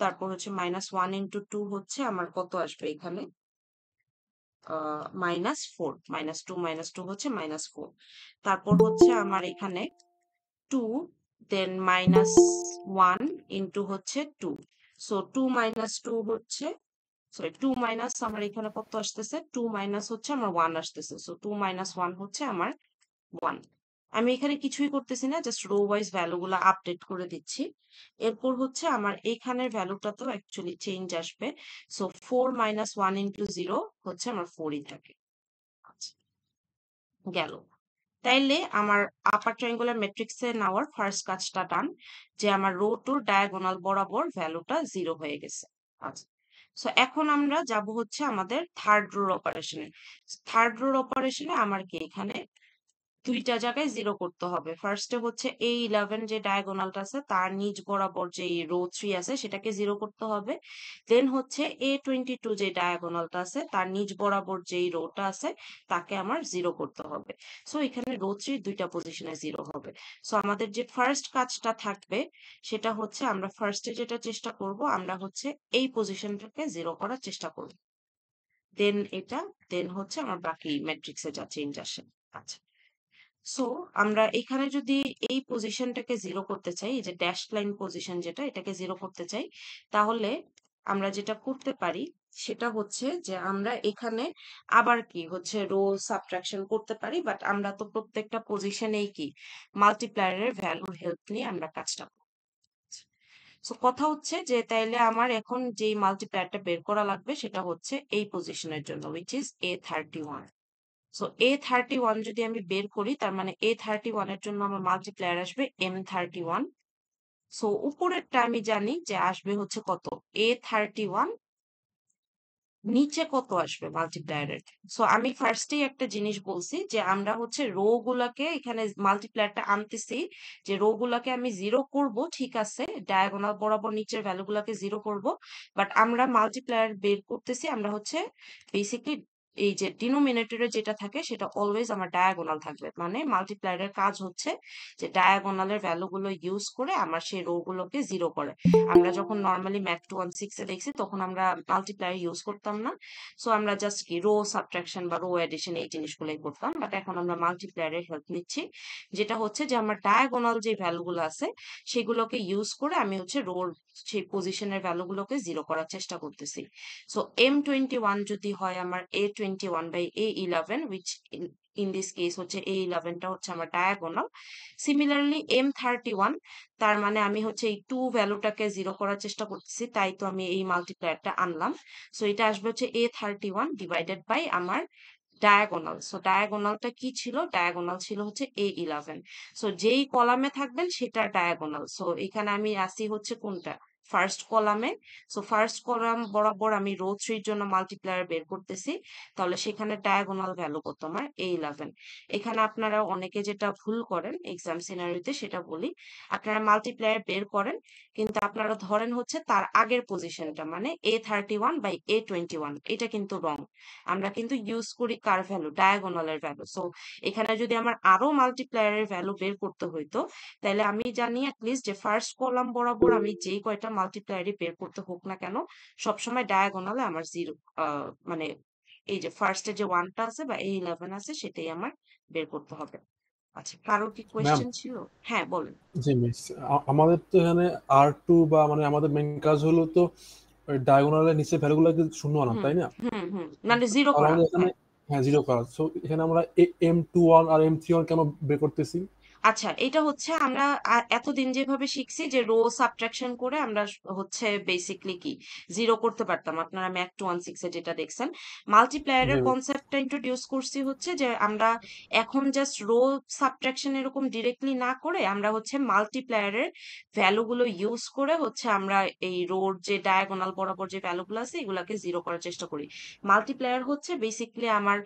তারপর হচ্ছে -1 ইন্টু 2 হচ্ছে আমার কত আসবে এখানে? -4। -2 হচ্ছে -4। তারপর হচ্ছে আমার এখানে 2, দেন -1 ইন্টু হচ্ছে 2। সো 2 2 হচ্ছে, সরি 2 মাইনাস আমার এখানে কত আসতেছে? 2 মাইনাস হচ্ছে আমার 1 আসতেছে। সো 2 1 হচ্ছে আমার 1। আমি এখানে কিছুই করতেছি না, জাস্ট রো ওয়াইজ ভ্যালুগুলো আপডেট করে দিচ্ছি। এরপর হচ্ছে আমার এখানের ভ্যালুটা তো অ্যাকচুয়ালি চেঞ্জ আসবে। সো 4 1 ইন্টু 0 হচ্ছে আমার 4ই থাকে। আচ্ছা, গেল। তাইলে আমার আপার ট্রায়াঙ্গুলার ম্যাট্রিক্সে নেওয়ার ফার্স্ট কাজটা ডান, যে আমার রো টুর ডায়াগোনাল বরাবর ভ্যালুটা 0 হয়ে গেছে। আচ্ছা, সো এখন আমরা যাব হচ্ছে আমাদের থার্ড রোর অপারেশনে। থার্ড রোর অপারেশনে আমার কি এখানে দুইটা জায়গায় 0 করতে হবে। ফার্স্টে হচ্ছে A11 যে ডায়াগোনালটা আছে তার নিচ বরাবর যে রো 3 আছে সেটাকে 0 করতে হবে। দেন হচ্ছে A22 যে ডায়াগোনালটা আছে তার নিচ বরাবর যেই রোটা আছে তাকে আমার 0 করতে হবে। সো এখানে রো 3 দুইটা পজিশনে 0 হবে। সো আমাদের যে ফার্স্ট কাজটা থাকবে সেটা হচ্ছে আমরা ফার্স্টে যেটা চেষ্টা করব, আমরা হচ্ছে এই পজিশনটাকে 0 করার চেষ্টা করব। দেন এটা, দেন হচ্ছে আমার বাকি ম্যাট্রিক্সে যা চেঞ্জ আসে। আচ্ছা, সো আমরা এখানে যদি এই পজিশনটাকে 0 করতে চাই, এই যে ড্যাশ লাইন পজিশন যেটা, এটাকে 0 করতে চাই, তাহলে আমরা যেটা করতে পারি সেটা হচ্ছে যে আমরা এখানে আবার কি হচ্ছে রো সাবট্রাকশন করতে পারি। বাট আমরা তো প্রত্যেকটা পজিশনেই কি মাল্টিপ্লায়ারের ভ্যালুর হেল্প নিয়ে আমরা কাজটা করব। সো কথা হচ্ছে যে তাইলে আমার এখন যেই মাল্টিপ্লায়ারটা বের করা লাগবে সেটা হচ্ছে এই পজিশনের জন্য, which is A31। So A31 যদি আমি বের করি, তার মানে A31 এর জন্য আমার মাল্টিপ্লায়ার আসবে M31। সো উপরেরটা আমি জানি যে আসবে হচ্ছে কত? A31। নিচে কত আসবে মাল্টিপ্লায়ারের? সো আমি ফার্স্টেই একটা জিনিস বলছি যে আমরা হচ্ছে রো গুলাকে এখানে মাল্টিপ্লায়ারটা আনতেছি, যে রো গুলাকে আমি 0 করব, ঠিক আছে, ডায়াগোনাল বরাবর নিচের ভ্যালু গুলাকে 0 করব। বাট আমরা মাল্টিপ্লায়ার বের করতেছি, আমরা হচ্ছে বেসিকলি এই যে ডিনোমিনেটরে যেটা থাকে সেটা অলওয়েজ আমার ডায়াগোনাল থাকবে, মানে মাল্টিপ্লায়ারের কাজ হচ্ছে যে ডায়াগোনালের ভ্যালুগুলো ইউজ করে আমার সেই রো গুলোকে জিরো করে। আমরা যখন নর্মালি ম্যাথ 216 এ দেখছি তখন আমরা মাল্টিপ্লায়ার ইউজ করতাম না, সো আমরা জাস্ট কি রো সাবট্রাকশন বা রো এডিশন এই জিনিসগুলোই করতাম, বাট এখন আমরা মাল্টিপ্লায়ারের হেল্প নিচ্ছি, যেটা হচ্ছে যে আমার ডায়াগোনাল যে ভ্যালুগুলো আছে সেগুলোকে ইউজ করে আমি হচ্ছে রোর সেই পজিশনের ভ্যালুগুলোকে জিরো করার চেষ্টা করতেছি। সো M21 যদি হয় আমার A21/A11, which in this case হচ্ছে A11টা হচ্ছে আমার ডায়াগোনাল। সিমিলারলি M31, তার মানে আমি হচ্ছে এই 2 ভ্যালুটাকে জিরো করার চেষ্টা করতেছি, তাই তো আমি এই মাল্টিপ্লায়ারটা আনলাম। সো এটা আসবে হচ্ছে A31 ডিভাইডেড বাই আমার ডায়াগোনাল। সো ডায়াগোনালটা কি ছিল? ডায়াগোনাল ছিল হচ্ছে A11। সো যেই কলামে থাকবেন সেটার ডায়াগোনাল। সো এখানে আমি আসি হচ্ছে কোনটা? ফার্স্ট কলামে। সো ফার্স্ট কলাম বরাবর আমি রো 3 এর জন্য মাল্টিপ্লায়ার বের করতেছি। তাহলে সেখানে ডায়াগোনাল ভ্যালু কত আমার? A11। এখানে আপনারা অনেকে যেটা ভুল করেন এক্সাম সিনারিওতে সেটা বলি। আপনারা মাল্টিপ্লায়ার বের করেন, কিন্তু আপনারা ধরেন হচ্ছে তার আগের পজিশনটা, মানে A31/A21। এটা কিন্তু রং। আমরা কিন্তু ইউজ করি কার ভ্যালু? ডায়াগোনালের ভ্যালু। সো এখানে যদি আমার আরো মাল্টিপ্লায়ারের ভ্যালু বের করতে হইতো, তাহলে আমি জানি অ্যাটলিস্ট যে ফার্স্ট কলাম বরাবর আমি যেই কয়টা মাল্টিপ্লায়ারই বের করতে হোক না কেন, সবসময় ডায়াগোনালে আমার জিরো, মানে এই যে ফার্স্টে যে ওয়ানটা আছে বা A11 আছে সেটাই আমার বের করতে হবে। আচ্ছা, কারো কি ম্যাম। কোয়েশ্চেন ছিল? হ্যাঁ, বলেন। জি মিস, আমাদের তো এখানে R2 বা মানে আমাদের মেইন কাজ হলো তো ডায়াগোনালের নিচে ভ্যালুগুলোকে শূন্য আনা, হুম তাই না? হুম হুম, মানে জিরো তাহলে করা, আমাদের এখানে, হ্যাঁ। হ্যাঁ, জিরো করা। সো এখানে আমরা M21 আর M31 কেন বের করতেছি? আচ্ছা, এটা হচ্ছে আমরা এতদিন যেভাবে শিখছি যে রো সাবট্রাকশন করে আমরা হচ্ছে বেসিকলি কি জিরো করতে পারতাম, আপনারা ম্যাথ 216 এ যেটা দেখছেন। জি মাল্টিপ্লায়ারের মিস। কনসেপ্টটা ইন্ট্রোডিউস করছি হচ্ছে যে আমরা এখন জাস্ট রো সাবট্রাকশন এরকম ডিরেক্টলি না করে আমরা হচ্ছে মাল্টিপ্লায়ারের ভ্যালুগুলো ইউজ করে হচ্ছে আমরা এই রোর যে ডায়াগোনাল বরাবর যে ভ্যালুগুলো আছে এগুলাকে জিরো করার চেষ্টা করি। মাল্টিপ্লায়ার হচ্ছে বেসিকলি আমার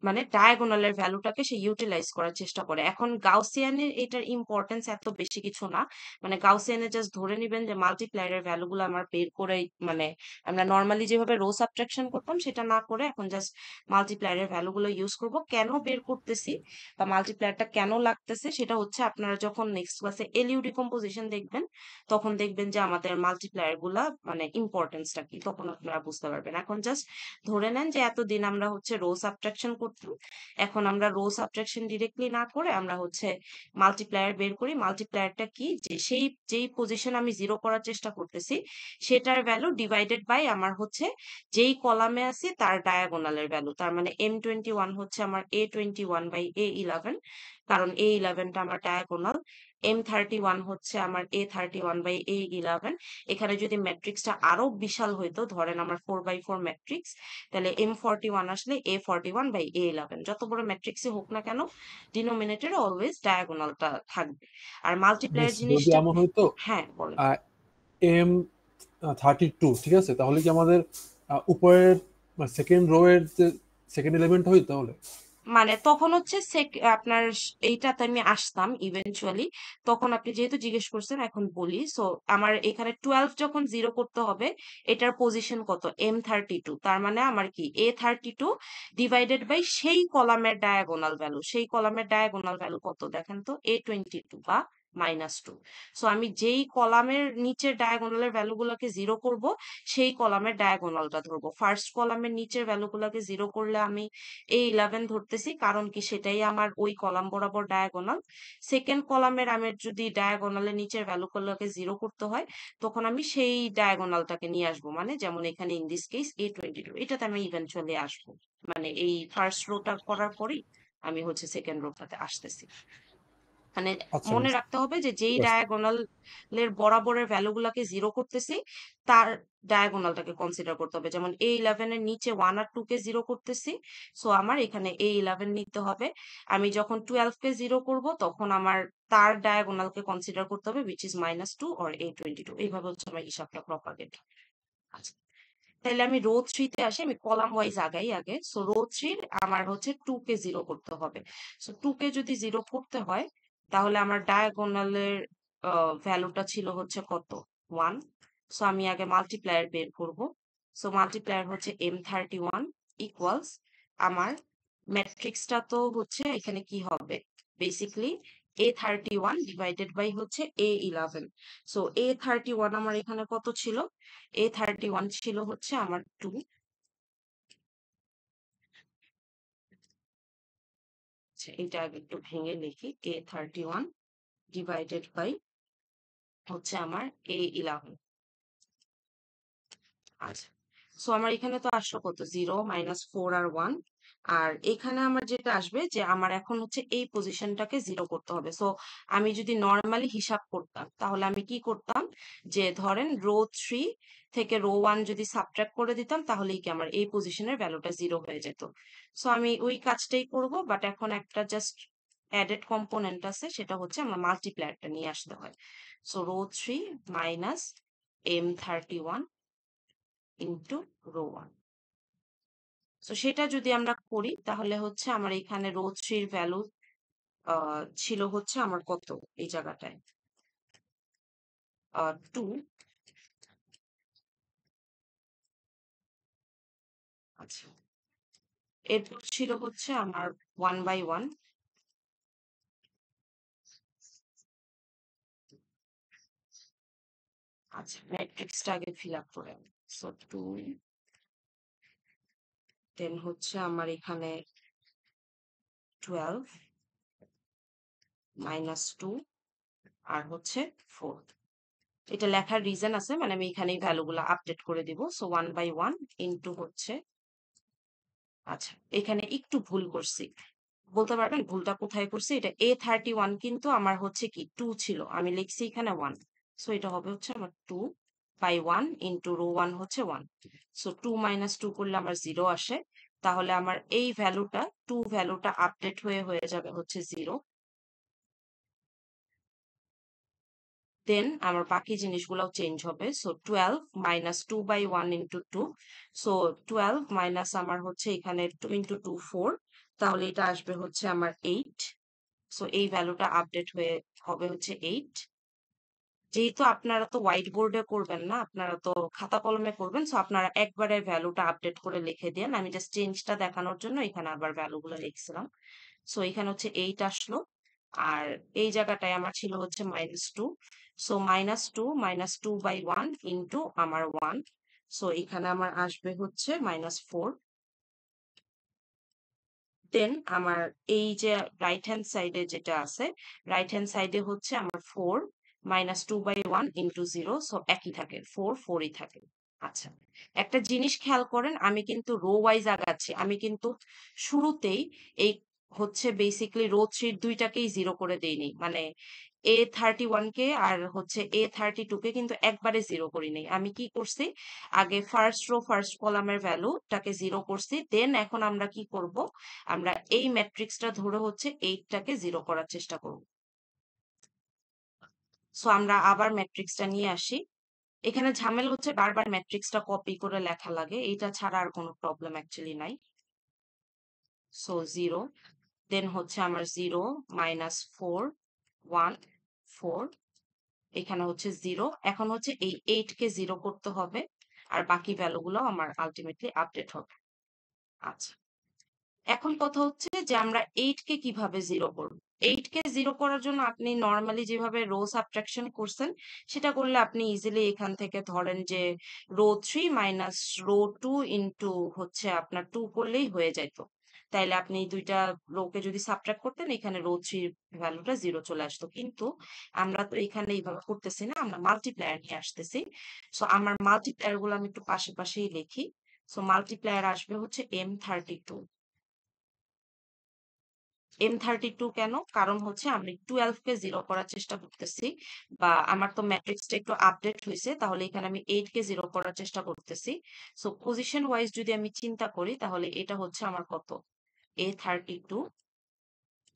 মানে ডায়াগোনালের ভ্যালুটাকে সে ইউটিলাইজ করার চেষ্টা করে। এখন গাউসিয়ানের এটার ইম্পর্টেন্স এত বেশি কিছু না, মানে গাউসিয়ানে জাস্ট ধরে নিবেন যে মাল্টিপ্লায়ারের ভ্যালুগুলো আমার বের করে, মানে আমরা নর্মালি যেভাবে রো সাবট্রাকশন করতাম সেটা না করে এখন জাস্ট মাল্টিপ্লায়ারের ভ্যালুগুলো ইউজ করব। কেন বের করতেছি বা মাল্টিপ্লায়ারটা কেন লাগতেছে সেটা হচ্ছে আপনারা যখন নেক্সট ক্লাসে এলইউ ডিকম্পোজিশন দেখবেন তখন দেখবেন যে আমাদের মাল্টিপ্লায়ার গুলা মানে ইম্পর্টেন্সটা কি, তখন আপনারা বুঝতে পারবেন। এখন জাস্ট ধরে নেন যে এতদিন আমরা হচ্ছে রো সাবট্রাকশন করতাম, এখন আমরা রো সাবট্রাকশন ডিরেক্টলি না করে আমরা হচ্ছে মাল্টিপ্লায়ার বের করি। মাল্টিপ্লায়ারটা কি? যে সেই যেই পজিশন আমি জিরো করার চেষ্টা করতেছি সেটার ভ্যালু ডিভাইডেড বাই আমার হচ্ছে যেই কলামে আছে তার ডায়াগোনালের ভ্যালু। তার মানে M21 হচ্ছে আমার A21/A11, কারণ A11টা আমার ডায়াগোনাল। M31 হচ্ছে আমার A31/A11। এখানে যদি ম্যাট্রিক্সটা আরো বিশাল হইতো, ধরেন আমার 4x4 ম্যাট্রিক্স, তাহলে M41 আসলে A41/A11। যত বড় ম্যাট্রিক্সই হোক না কেন ডিনোমিনেটরে অলওয়েজ ডায়াগোনালটা থাকবে। আর মিস মাল্টিপ্লায়ার যদি জিনিসটা, এমন হইতো হ্যাঁ বলেন। M32, ঠিক আছে, তাহলে কি আমাদের উপরের সেকেন্ড রো এর যে সেকেন্ড এলিমেন্ট হই তাহলে? মানে তখন হচ্ছে আপনার এইটাতে আমি আসতাম ইভেনচুয়ালি। তখন আপনি যেহেতু জিজ্ঞেস করছেন এখন বলি। সো আমার এখানে 12 যখন জিরো করতে হবে, এটার পজিশন কত? M32। তার মানে আমার কি A32 ডিভাইডেড বাই সেই কলামের ডায়াগোনাল ভ্যালু। সেই কলামের ডায়াগোনাল ভ্যালু কত দেখেন তো? A22 বা -2। সো আমি যেই কলামের নিচের ডায়াগোনালের ভ্যালুগুলোকে জিরো করব সেই কলামের ডায়াগোনালটা ধরবো। ফার্স্ট কলামের নিচের ভ্যালুগুলোকে জিরো করলে আমি A11 ধরতেছি, কারণ কি সেটাই আমার ওই কলাম বরাবর ডায়াগোনাল। সেকেন্ড কলামের আমি যদি ডায়াগোনালের নিচের ভ্যালুগুলোকে জিরো করতে হয় তখন আমি সেই ডায়াগোনালটাকে নিয়ে আসবো, মানে যেমন এখানে ইন দিস কেস A22, এটাতে আমি ইভেনচুয়ালি আসবো, মানে এই ফার্স্ট রোটা করার পরেই আমি হচ্ছে সেকেন্ড রোটাতে আসতেছি। মানে আচ্ছা মনে মিস, রাখতে হবে যে যেই ঠিক আছে। ডায়াগোনালের বরাবরের ভ্যালুগুলাকে জিরো করতেছি তার ডায়াগোনালটাকে কনসিডার করতে হবে। যেমন A11 এর নিচে 1 আর 2 কে জিরো করতেছি, সো আমার এখানে A11 নিতে হবে। আমি যখন 12 কে জিরো করব তখন আমার তার ডায়াগোনালকে কনসিডার করতে হবে, which is -2 or A22। এইভাবে হচ্ছে আমার হিসাবটা প্রপাগেট। আচ্ছা, তাহলে আমি রো 3 তে আসি, আমি কলাম ওয়াইজ আগাই আগে। সো রো 3 আমার হচ্ছে 2 কে জিরো করতে হবে। সো 2 কে যদি জিরো করতে হয় তাহলে আমার ডায়াগোনালের ভ্যালুটা ছিল হচ্ছে কত? 1। সো আমি আগে মাল্টিপ্লায়ার বের করব। সো মাল্টিপ্লায়ার হচ্ছে M31 ইকুয়ালস আমার ম্যাট্রিক্সটা তো হচ্ছে এখানে কি হবে বেসিক্যালি A31 ডিভাইডেড বাই হচ্ছে A11। সো A31 আমার এখানে কত ছিল? A31 ছিল হচ্ছে আমার 2। আচ্ছা, এটা আগে একটু ভেঙে লিখি। A31 ডিভাইডেড বাই হচ্ছে আমার A11। আচ্ছা, সো আমার এখানে তো আসলো কত? 0 -4 আর 1। আর এখানে আমার যেটা আসবে যে আমার এখন হচ্ছে এই পজিশনটাকে 0 করতে হবে। সো আমি যদি নর্মালি হিসাব করতাম তাহলে আমি কি করতাম, যে ধরেন রো 3 থেকে রো 1 যদি সাবট্রাক্ট করে দিতাম তাহলেই কি আমার এই পজিশনের ভ্যালুটা 0 হয়ে যেত। সো আমি ওই কাজটাই করব, বাট এখন একটা জাস্ট অ্যাডেড কম্পোনেন্ট আছে, সেটা হচ্ছে আমার মাল্টিপ্লায়ারটা নিয়ে আসতে হয়। So row 3 minus M31 into row 1। তো সেটা যদি আমরা করি তাহলে হচ্ছে আমার এখানে রো 3 ভ্যালু ছিল হচ্ছে আমার কত এই জায়গাটায় 2। আচ্ছা, এরপর ছিল হচ্ছে আমার 1/1। আচ্ছা, ম্যাট্রিক্সটা আগে ফিল আপ করে। সো 2, দেন হচ্ছে আমার এখানে 12 -2 আর হচ্ছে 4। এটা লেখার রিজন আছে, মানে আমি এখানে ভ্যালুগুলো আপডেট করে দিব। সো 1/1 ইন্টু হচ্ছে, আচ্ছা এখানে একটু ভুল করছি, বলতে পারবেন ভুলটা কোথায় করছি? এটা A31 কিন্তু আমার হচ্ছে কি 2 ছিল, আমি লিখছি এখানে 1। সো এটা হবে হচ্ছে আমার 2/1 ইন্টু রো 1 হচ্ছে 1। সো 2 - 2 করলে আমার 0 আসে। তাহলে আমার এই ভ্যালুটা 2 ভ্যালুটা আপডেট হয়ে যাবে হচ্ছে 0। দেন আমার বাকি জিনিসগুলোও চেঞ্জ হবে। So 12 -2/1 into 2। সো 12 মাইনাস আমার হচ্ছে এখানে 2 ইন্টু 2 4। তাহলে এটা আসবে হচ্ছে আমার 8। সো এই ভ্যালুটা আপডেট হয়ে হবে হচ্ছে 8। যেহেতু আপনারা তো হোয়াইট বোর্ডে করবেন না, আপনারা তো খাতা কলমে করবেন, সো আপনারা একবারে ভ্যালুটা আপডেট করে লিখে দেন। আমি জাস্ট চেঞ্জটা দেখানোর জন্য এখানে আবার ভ্যালুগুলো লিখছিলাম। সো এখানে হচ্ছে 8 আসলো। আর এই জায়গাটায় আমার ছিল হচ্ছে -2। সো -2 -2/1 ইন্টু আমার 1। সো এখানে আমার আসবে হচ্ছে -4। দেন আমার এই যে রাইট হ্যান্ড সাইডে যেটা আছে, রাইট হ্যান্ড সাইডে হচ্ছে আমার 4 -2/1 ইন্টু 0। সো একই থাকে, 4 4ই থাকে। আচ্ছা, একটা জিনিস খেয়াল করেন, আমি কিন্তু রো ওয়াইজ আগাচ্ছি। আমি কিন্তু শুরুতেই এই হচ্ছে বেসিক্যালি রো 3 দুইটাকেই 0 করে দেইনি, মানে A31 কে আর হচ্ছে A32 কে কিন্তু একবারে 0 করি নাই। আমি কি করছি, আগে ফার্স্ট রো ফার্স্ট কলামের ভ্যালুটাকে 0 করছি। দেন এখন আমরা কি করব, আমরা এই ম্যাট্রিক্সটা ধরে হচ্ছে 8 টাকে 0 করার চেষ্টা করব। সো আমরা আবার ম্যাট্রিক্সটা নিয়ে আসি। এখানে ঝামেলা হচ্ছে বারবার ম্যাট্রিক্সটা কপি করে লেখা লাগে, এটা ছাড়া আর কোনো প্রবলেম অ্যাকচুয়ালি নাই। সো 0, দেন হচ্ছে আমার 0 -4 1 4, এখানে হচ্ছে 0। এখন হচ্ছে এই 8 কে 0 করতে হবে, আর বাকি ভ্যালুগুলো আমার আলটিমেটলি আপডেট হবে। আচ্ছা, এখন কথা হচ্ছে যে আমরা 8 কে কিভাবে 0 করব। 8 কে 0 করার জন্য আপনি নরমালি যেভাবে রো সাবট্রাকশন করছেন সেটা করলে আপনি ইজিলি এখান থেকে ধরেন যে রো 3 মাইনাস রো 2 ইন্টু হচ্ছে আপনার 2 করলেই হয়ে যাইত। তাইলে আপনি দুইটা রোকে যদি সাবট্রাক্ট করতেন, এখানে রো 3 ভ্যালুটা 0 চলে আসতো। কিন্তু আমরা তো এখানে এইভাবে করতেছি না, আমরা মাল্টিপ্লায়ার নিয়ে আসতেছি। সো আমার মাল্টিপ্লায়ার গুলো আমি একটু পাশে পাশেই লিখি। সো মাল্টিপ্লায়ার আসবে হচ্ছে M32। M32 কেন? কারণ হচ্ছে আমি 12 কে 0 করার চেষ্টা করতেছি, বা আমার তো ম্যাট্রিক্সটা একটু আপডেট হয়েছে, তাহলে এখানে আমি 8 কে 0 করার চেষ্টা করতেছি। সো পজিশন ওয়াইজ যদি আমি চিন্তা করি তাহলে এটা হচ্ছে আমার কত? A32।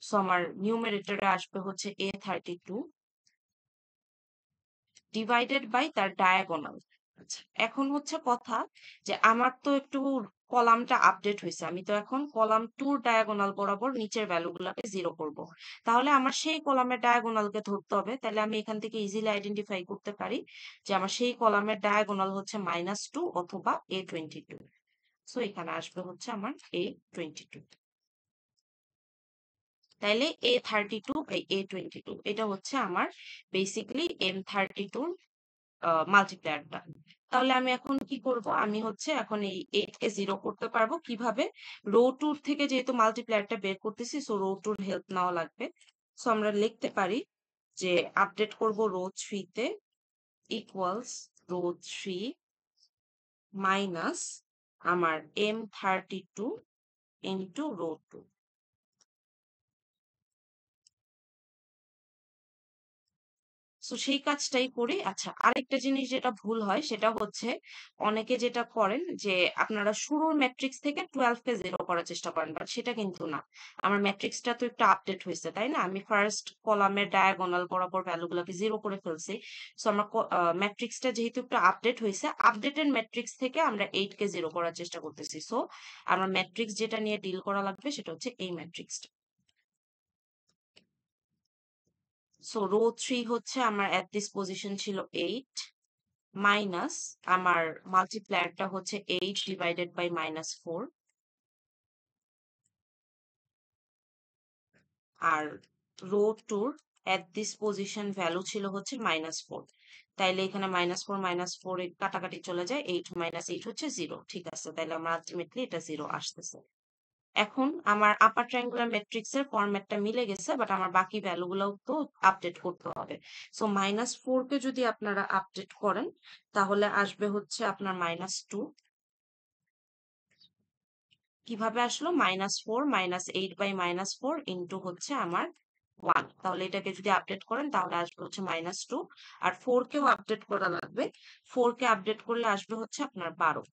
সো আমার নিউমারেটরে আসবে হচ্ছে A32 ডিভাইডেড বাই তার ডায়াগোনাল। আচ্ছা, এখন হচ্ছে কথা যে আমার তো একটু কলামটা আপডেট হয়েছে, আমি তো এখন কলাম 2 ডায়াগোনাল বরাবর নিচের ভ্যালুগুলোকে 0 করব। তাহলে আমার সেই কলামের ডায়াগোনালকে ধরতে হবে। তাহলে আমি এখান থেকে ইজিলি আইডেন্টিফাই করতে পারি যে আমার সেই কলামের ডায়াগোনাল হচ্ছে -2 অথবা A22। সো এখানে আসবে হচ্ছে আমার A22। তাইলে A32 বাই A22 এটা হচ্ছে আমার বেসিক্যালি M32 মাল্টিপ্লায়ারটা। তাহলে আমি এখন কি করব, আমি হচ্ছে এখন এই 8 কে 0 করতে পারবো কিভাবে, রো 2 থেকে যেহেতু মাল্টিপ্লায়ারটা বের করতেছি, সো রো 2 এর হেল্প নেওয়া লাগবে। সো আমরা লিখতে পারি যে আপডেট করব রো 3 তে ইকুয়ালস রো 3 মাইনাস আমার M32 ইনটু রো 2। সো সেই কাজটাই করি। আচ্ছা, আরেকটা জিনিস যেটা ভুল হয় সেটা হচ্ছে অনেকে যেটা করেন যে আপনারা শুরুর ম্যাট্রিক্স থেকে 12 কে 0 করার চেষ্টা করেন, বাট সেটা কিন্তু না। আমার ম্যাট্রিক্সটা তো একটু আপডেট হয়েছে, তাই না? আমি ফার্স্ট কলামের ডায়াগোনাল বরাবর ভ্যালুগুলোকে 0 করে ফেলছি। সো আমার ম্যাট্রিক্সটা যেহেতু একটু আপডেট হয়েছে, আপডেটেড ম্যাট্রিক্স থেকে আমরা 8 কে 0 করার চেষ্টা করতেছি। সো আমার ম্যাট্রিক্স যেটা নিয়ে ডিল করা লাগবে সেটা হচ্ছে এই ম্যাট্রিক্সটা। সো রো 3 হচ্ছে আমার এট দিস পজিশন ছিল 8 মাইনাস আমার মাল্টিপ্লায়ারটা হচ্ছে 8 ডিভাইডেড বাই -4, আর row 2 at this position value ছিল হচ্ছে -4। তাইলে এখানে -4 এ কাটাকাটি চলে যায়, 8 - 8 হচ্ছে 0। ঠিক আছে, তাইলে আমার আলটিমেটলি এটা 0 আসতেছে। এখন আমার আপার ট্রায়াঙ্গুলার ম্যাট্রিক্স এর ফরম্যাটটা মিলে গেছে, বাট আমার বাকি ভ্যালুগুলোও তো আপডেট করতে হবে। সো -4 কে যদি আপনারা আপডেট করেন তাহলে আসবে হচ্ছে আপনার -2। কিভাবে আসলো? -4 -8 বাই -4 ইন্টু হচ্ছে আমার 1। তাহলে এটাকে যদি আপডেট করেন তাহলে আসবে হচ্ছে -2। আর 4 কেও আপডেট করা লাগবে। 4 কে আপডেট করলে আসবে হচ্ছে আপনার 12।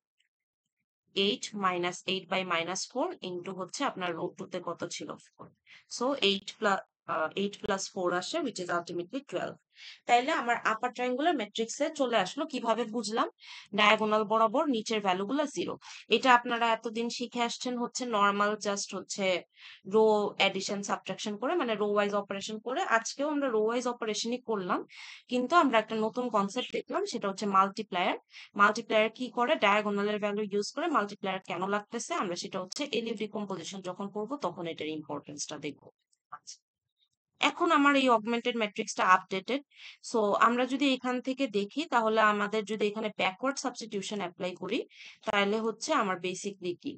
8 -8 বাই -4 ইন্টু হচ্ছে আপনার রুট 2 তে কত ছিল? 4। সো 8 প্লাস 4 আসে, which is ultimately 12। তাইলে আমার আপার ট্রায়াঙ্গুলার ম্যাট্রিক্সে চলে আসলো। কিভাবে বুঝলাম? ডায়াগোনাল বরাবর নিচের ভ্যালুগুলো 0। এটা আপনারা এতদিন শিখে আসছেন হচ্ছে নরমাল জাস্ট হচ্ছে রো এডিশন সাবট্রাকশন করে, মানে রো ওয়াইজ অপারেশন করে। আজকেও আমরা রো ওয়াইজ অপারেশনই করলাম, কিন্তু আমরা একটা নতুন কনসেপ্ট দেখলাম, সেটা হচ্ছে মাল্টিপ্লায়ার। মাল্টিপ্লায়ার কি করে? ডায়াগোনালের ভ্যালু ইউজ করে। মাল্টিপ্লায়ার কেন লাগতেছে আমরা সেটা হচ্ছে এলিভ ডিকম্পোজিশন যখন করবো তখন এটার ইম্পর্টেন্সটা দেখবো। আচ্ছা, এখন আমার এই অগমেন্টেড ম্যাট্রিক্সটা আপডেটেড। সো আমরা যদি এখান থেকে দেখি তাহলে আমাদের যদি এখানে ব্যাকওয়ার্ড সাবস্টিটিউশন অ্যাপ্লাই করি তাহলে হচ্ছে আমার বেসিকলি কি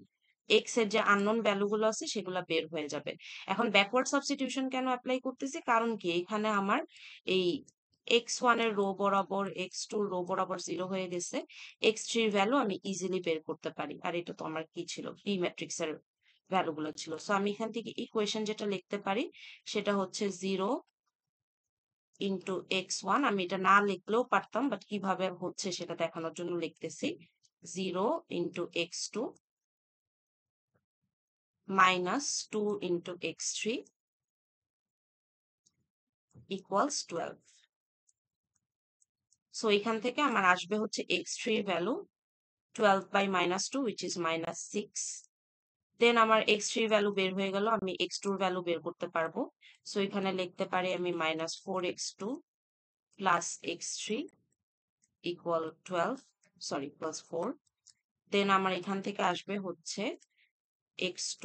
এক্স এর যে আননোন ভ্যালুগুলো আছে সেগুলো বের হয়ে যাবে। এখন ব্যাকওয়ার্ড সাবস্টিটিউশন কেন অ্যাপ্লাই করতেছি? কারণ কি এখানে আমার এই x1 এর রো বরাবর x2 রো বরাবর 0 হয়ে গেছে। x3 এর ভ্যালু আমি ইজিলি বের করতে পারি, আর এটা তো আমার কি ছিল? পি ম্যাট্রিক্স এর ভ্যালুগুলো ছিল। সো আমি এখান থেকে ইকুয়েশন যেটা লিখতে পারি সেটা হচ্ছে 0 ইন্টু x1। আমি এটা না লিখলেও পারতাম, বাট কিভাবে হচ্ছে সেটা দেখানোর জন্য লিখতেছি। 0 into x2 minus 2 into x3 equals 12। So এখান থেকে আমার আসবে হচ্ছে x3 এর ভ্যালু 12 বাই -2, which is -6। দেন আমার x3 ভ্যালু বের হয়ে গেল, আমি x2 এর ভ্যালু বের করতে পারবো। সো এখানে লিখতে পারি আমি -4x2 plus x3 equal 12, sorry plus 4। দেন আমার এখান থেকে আসবে হচ্ছে x2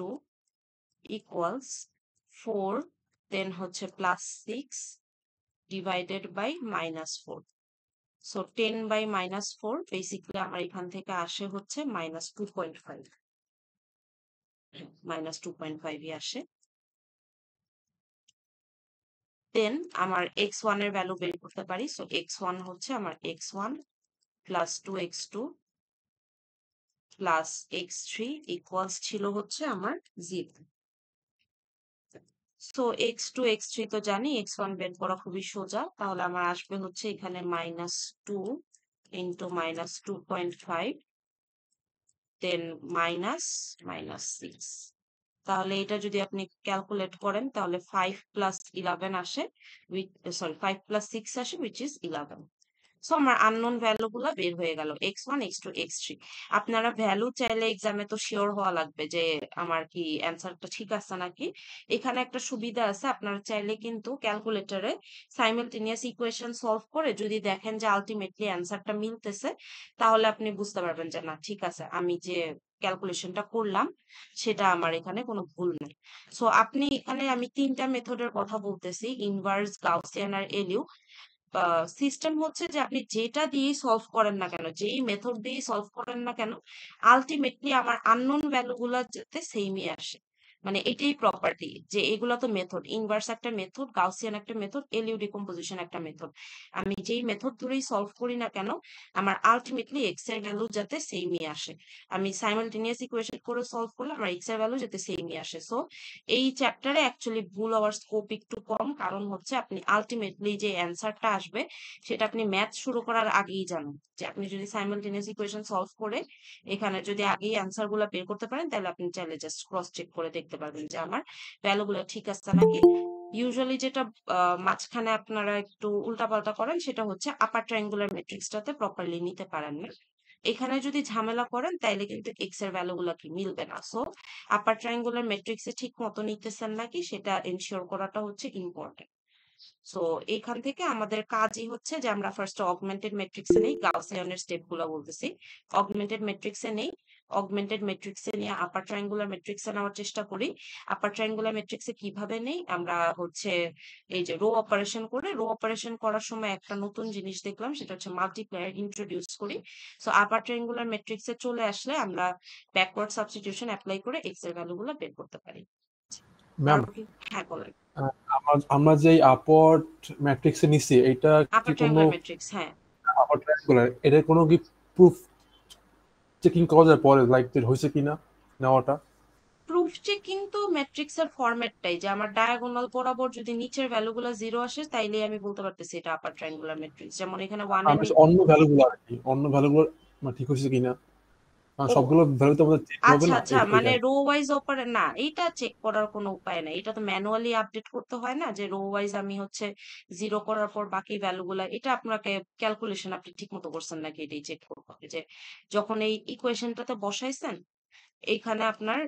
ইকুয়ালস 4, দেন হচ্ছে plus 6 divided by -4। So 10 by -4 basically আমার এখান থেকে আসে হচ্ছে -2.5, -2.5ই আসে। দেন আমার x1 এর ভ্যালু বের করতে পারি। সো x1 হচ্ছে আমার x1 plus 2x2 plus x3 equals ছিল হচ্ছে আমার 0। সো x2 x3 তো জানি, x1 বের করা খুবই সোজা। তাহলে আমার আসবে হচ্ছে এখানে -2 ইন্টু -2.5 দেন -6। তাহলে এটা যদি আপনি ক্যালকুলেট করেন তাহলে 5 প্লাস 11 আসে, সরি 5 প্লাস 6 আসে, উইচ ইজ 11। সো আমার আননোন ভ্যালু গুলা বের হয়ে গেল, x1 x2 x3। আপনারা ভ্যালু চাইলে এক্সামে তো শিওর হওয়া লাগবে যে আমার কি অ্যান্সারটা ঠিক আছে নাকি। এখানে একটা সুবিধা আছে, আপনারা চাইলে কিন্তু ক্যালকুলেটরে সাইমালটেনিয়াস ইকুয়েশন সলভ করে যদি দেখেন যে আলটিমেটলি অ্যান্সারটা মিলতেছে তাহলে আপনি বুঝতে পারবেন যে না ঠিক আছে, আমি যে ক্যালকুলেশনটা করলাম সেটা আমার এখানে কোনো ভুল নাই। সো আপনি এখানে আমি ৩ টা মেথডের কথা বলতেছি, ইনভার্স, গাউসিয়ান আর এলইউ। সিস্টেম হচ্ছে যে আপনি যেটা দিয়েই সলভ করেন না কেন, যেই মেথড দিয়েই সলভ করেন না কেন, আলটিমেটলি আমার আননোন ভ্যালু গুলা যাতে সেমই আসে। মানে এটাই প্রপার্টি, যে এগুলা তো মেথড, ইনভার্স একটা মেথড, গাউসিয়ান একটা মেথড, এলইউ ডিকম্পোজিশন একটা মেথড। আমি যেই মেথড ধরেই সলভ করি না কেন, আমার আলটিমেটলি এক্স এর ভ্যালু যাতে সেমই আসে। আমি সাইমালটেনিয়াস ইকুয়েশন করে সলভ করলে আমার এক্স এর ভ্যালু যাতে সেমই আসে। সো এই চ্যাপ্টারে অ্যাকচুয়ালি ভুল হওয়ার স্কোপ একটু কম, কারণ হচ্ছে আপনি আলটিমেটলি যে অ্যান্সারটা আসবে সেটা আপনি ম্যাথ শুরু করার আগেই জানেন। যে আপনি যদি সাইমালটেনিয়াস ইকুয়েশন সলভ করে এখানে যদি আগেই অ্যান্সার গুলা বের করতে পারেন, তাহলে আপনি চাইলে জাস্ট ক্রস চেক করে দেখতে পারবেন যে আমার ভ্যালু গুলো ঠিক আছে নাকি। ইউজুয়ালি যেটা মাঝখানে আপনারা একটু উল্টাপাল্টা করেন সেটা হচ্ছে আপার ট্রায়াঙ্গুলার ম্যাট্রিক্সটাতে প্রপারলি নিতে পারেন না। এখানে যদি ঝামেলা করেন তাইলে কিন্তু এক্স এর ভ্যালু গুলা কি মিলবে না। সো আপার ট্রায়াঙ্গুলার ম্যাট্রিক্সে ঠিক মতো নিতেছেন নাকি সেটা এনশিওর করাটা হচ্ছে ইম্পর্টেন্ট। সো এখান থেকে আমাদের কাজই হচ্ছে যে আমরা ফার্স্ট অগমেন্টেড ম্যাট্রিক্সে নেই, গাউসিয়ানের স্টেপ গুলো বলতেছি। অগমেন্টেড ম্যাট্রিক্সে নেই, অগমেন্টেড ম্যাট্রিক্সে নিয়ে আপার ট্রায়াঙ্গুলার ম্যাট্রিক্সে নেওয়ার চেষ্টা করি। আপার ট্রায়াঙ্গুলার ম্যাট্রিক্সে কিভাবে নেই, আমরা হচ্ছে এই যে রো অপারেশন করে, রো অপারেশন করার সময় একটা নতুন জিনিস দেখলাম, সেটা হচ্ছে মাল্টিপ্লায়ার ইন্ট্রোডিউস করি। সো আপার ট্রায়াঙ্গুলার ম্যাট্রিক্সে চলে আসলে আমরা ব্যাকওয়ার্ড সাবস্টিটিউশন অ্যাপ্লাই করে এক্স এর ভ্যালু গুলো বের করতে পারি। ম্যাম, কারণ কি, হ্যাঁ বলেন। আমরা যে আপওয়ার্ড ম্যাট্রিক্সে নিছি এটা কি আপার কোনো ট্রায়াঙ্গুলার ম্যাট্রিক্স, হ্যাঁ। আপওয়ার্ড ট্রায়াঙ্গুলার, এটা কোনো কি প্রুফ চেকিং করা যায় পরে, লাইক হয়েছে কিনা নেওয়াটা? প্রুফ চেকিং তো ম্যাট্রিক্স এর ফরম্যাটটাই, যে আমার ডায়াগোনাল বরাবর যদি নিচের ভ্যালুগুলো জিরো আসে তাইলে আমি বলতে পারতেছি এটা আপার ট্রায়াঙ্গুলার ম্যাট্রিক্স। যেমন এখানে ওয়ান এর আমি অন্য ভ্যালুগুলো আর কি, অন্য ভ্যালুগুলো মানে ঠিক হয়েছে কিনা, কারণ ও সবগুলো ভ্যালু তো আমাদের চেক হবে আচ্ছা না আচ্ছা, মানে এটা। রো ওয়াইজ অপারে না, এটা চেক করার কোনো উপায় নাই। এটা তো ম্যানুয়ালি আপডেট করতে হয় না, যে রো ওয়াইজ আমি হচ্ছে জিরো করার পর বাকি ভ্যালুগুলা, এটা আপনাকে ক্যালকুলেশন আপনি ঠিক মতো করছেন নাকি এটাই চেক করতে হবে। যে যখন এই ইকুয়েশনটাতে বসাইছেন, এইখানে আপনার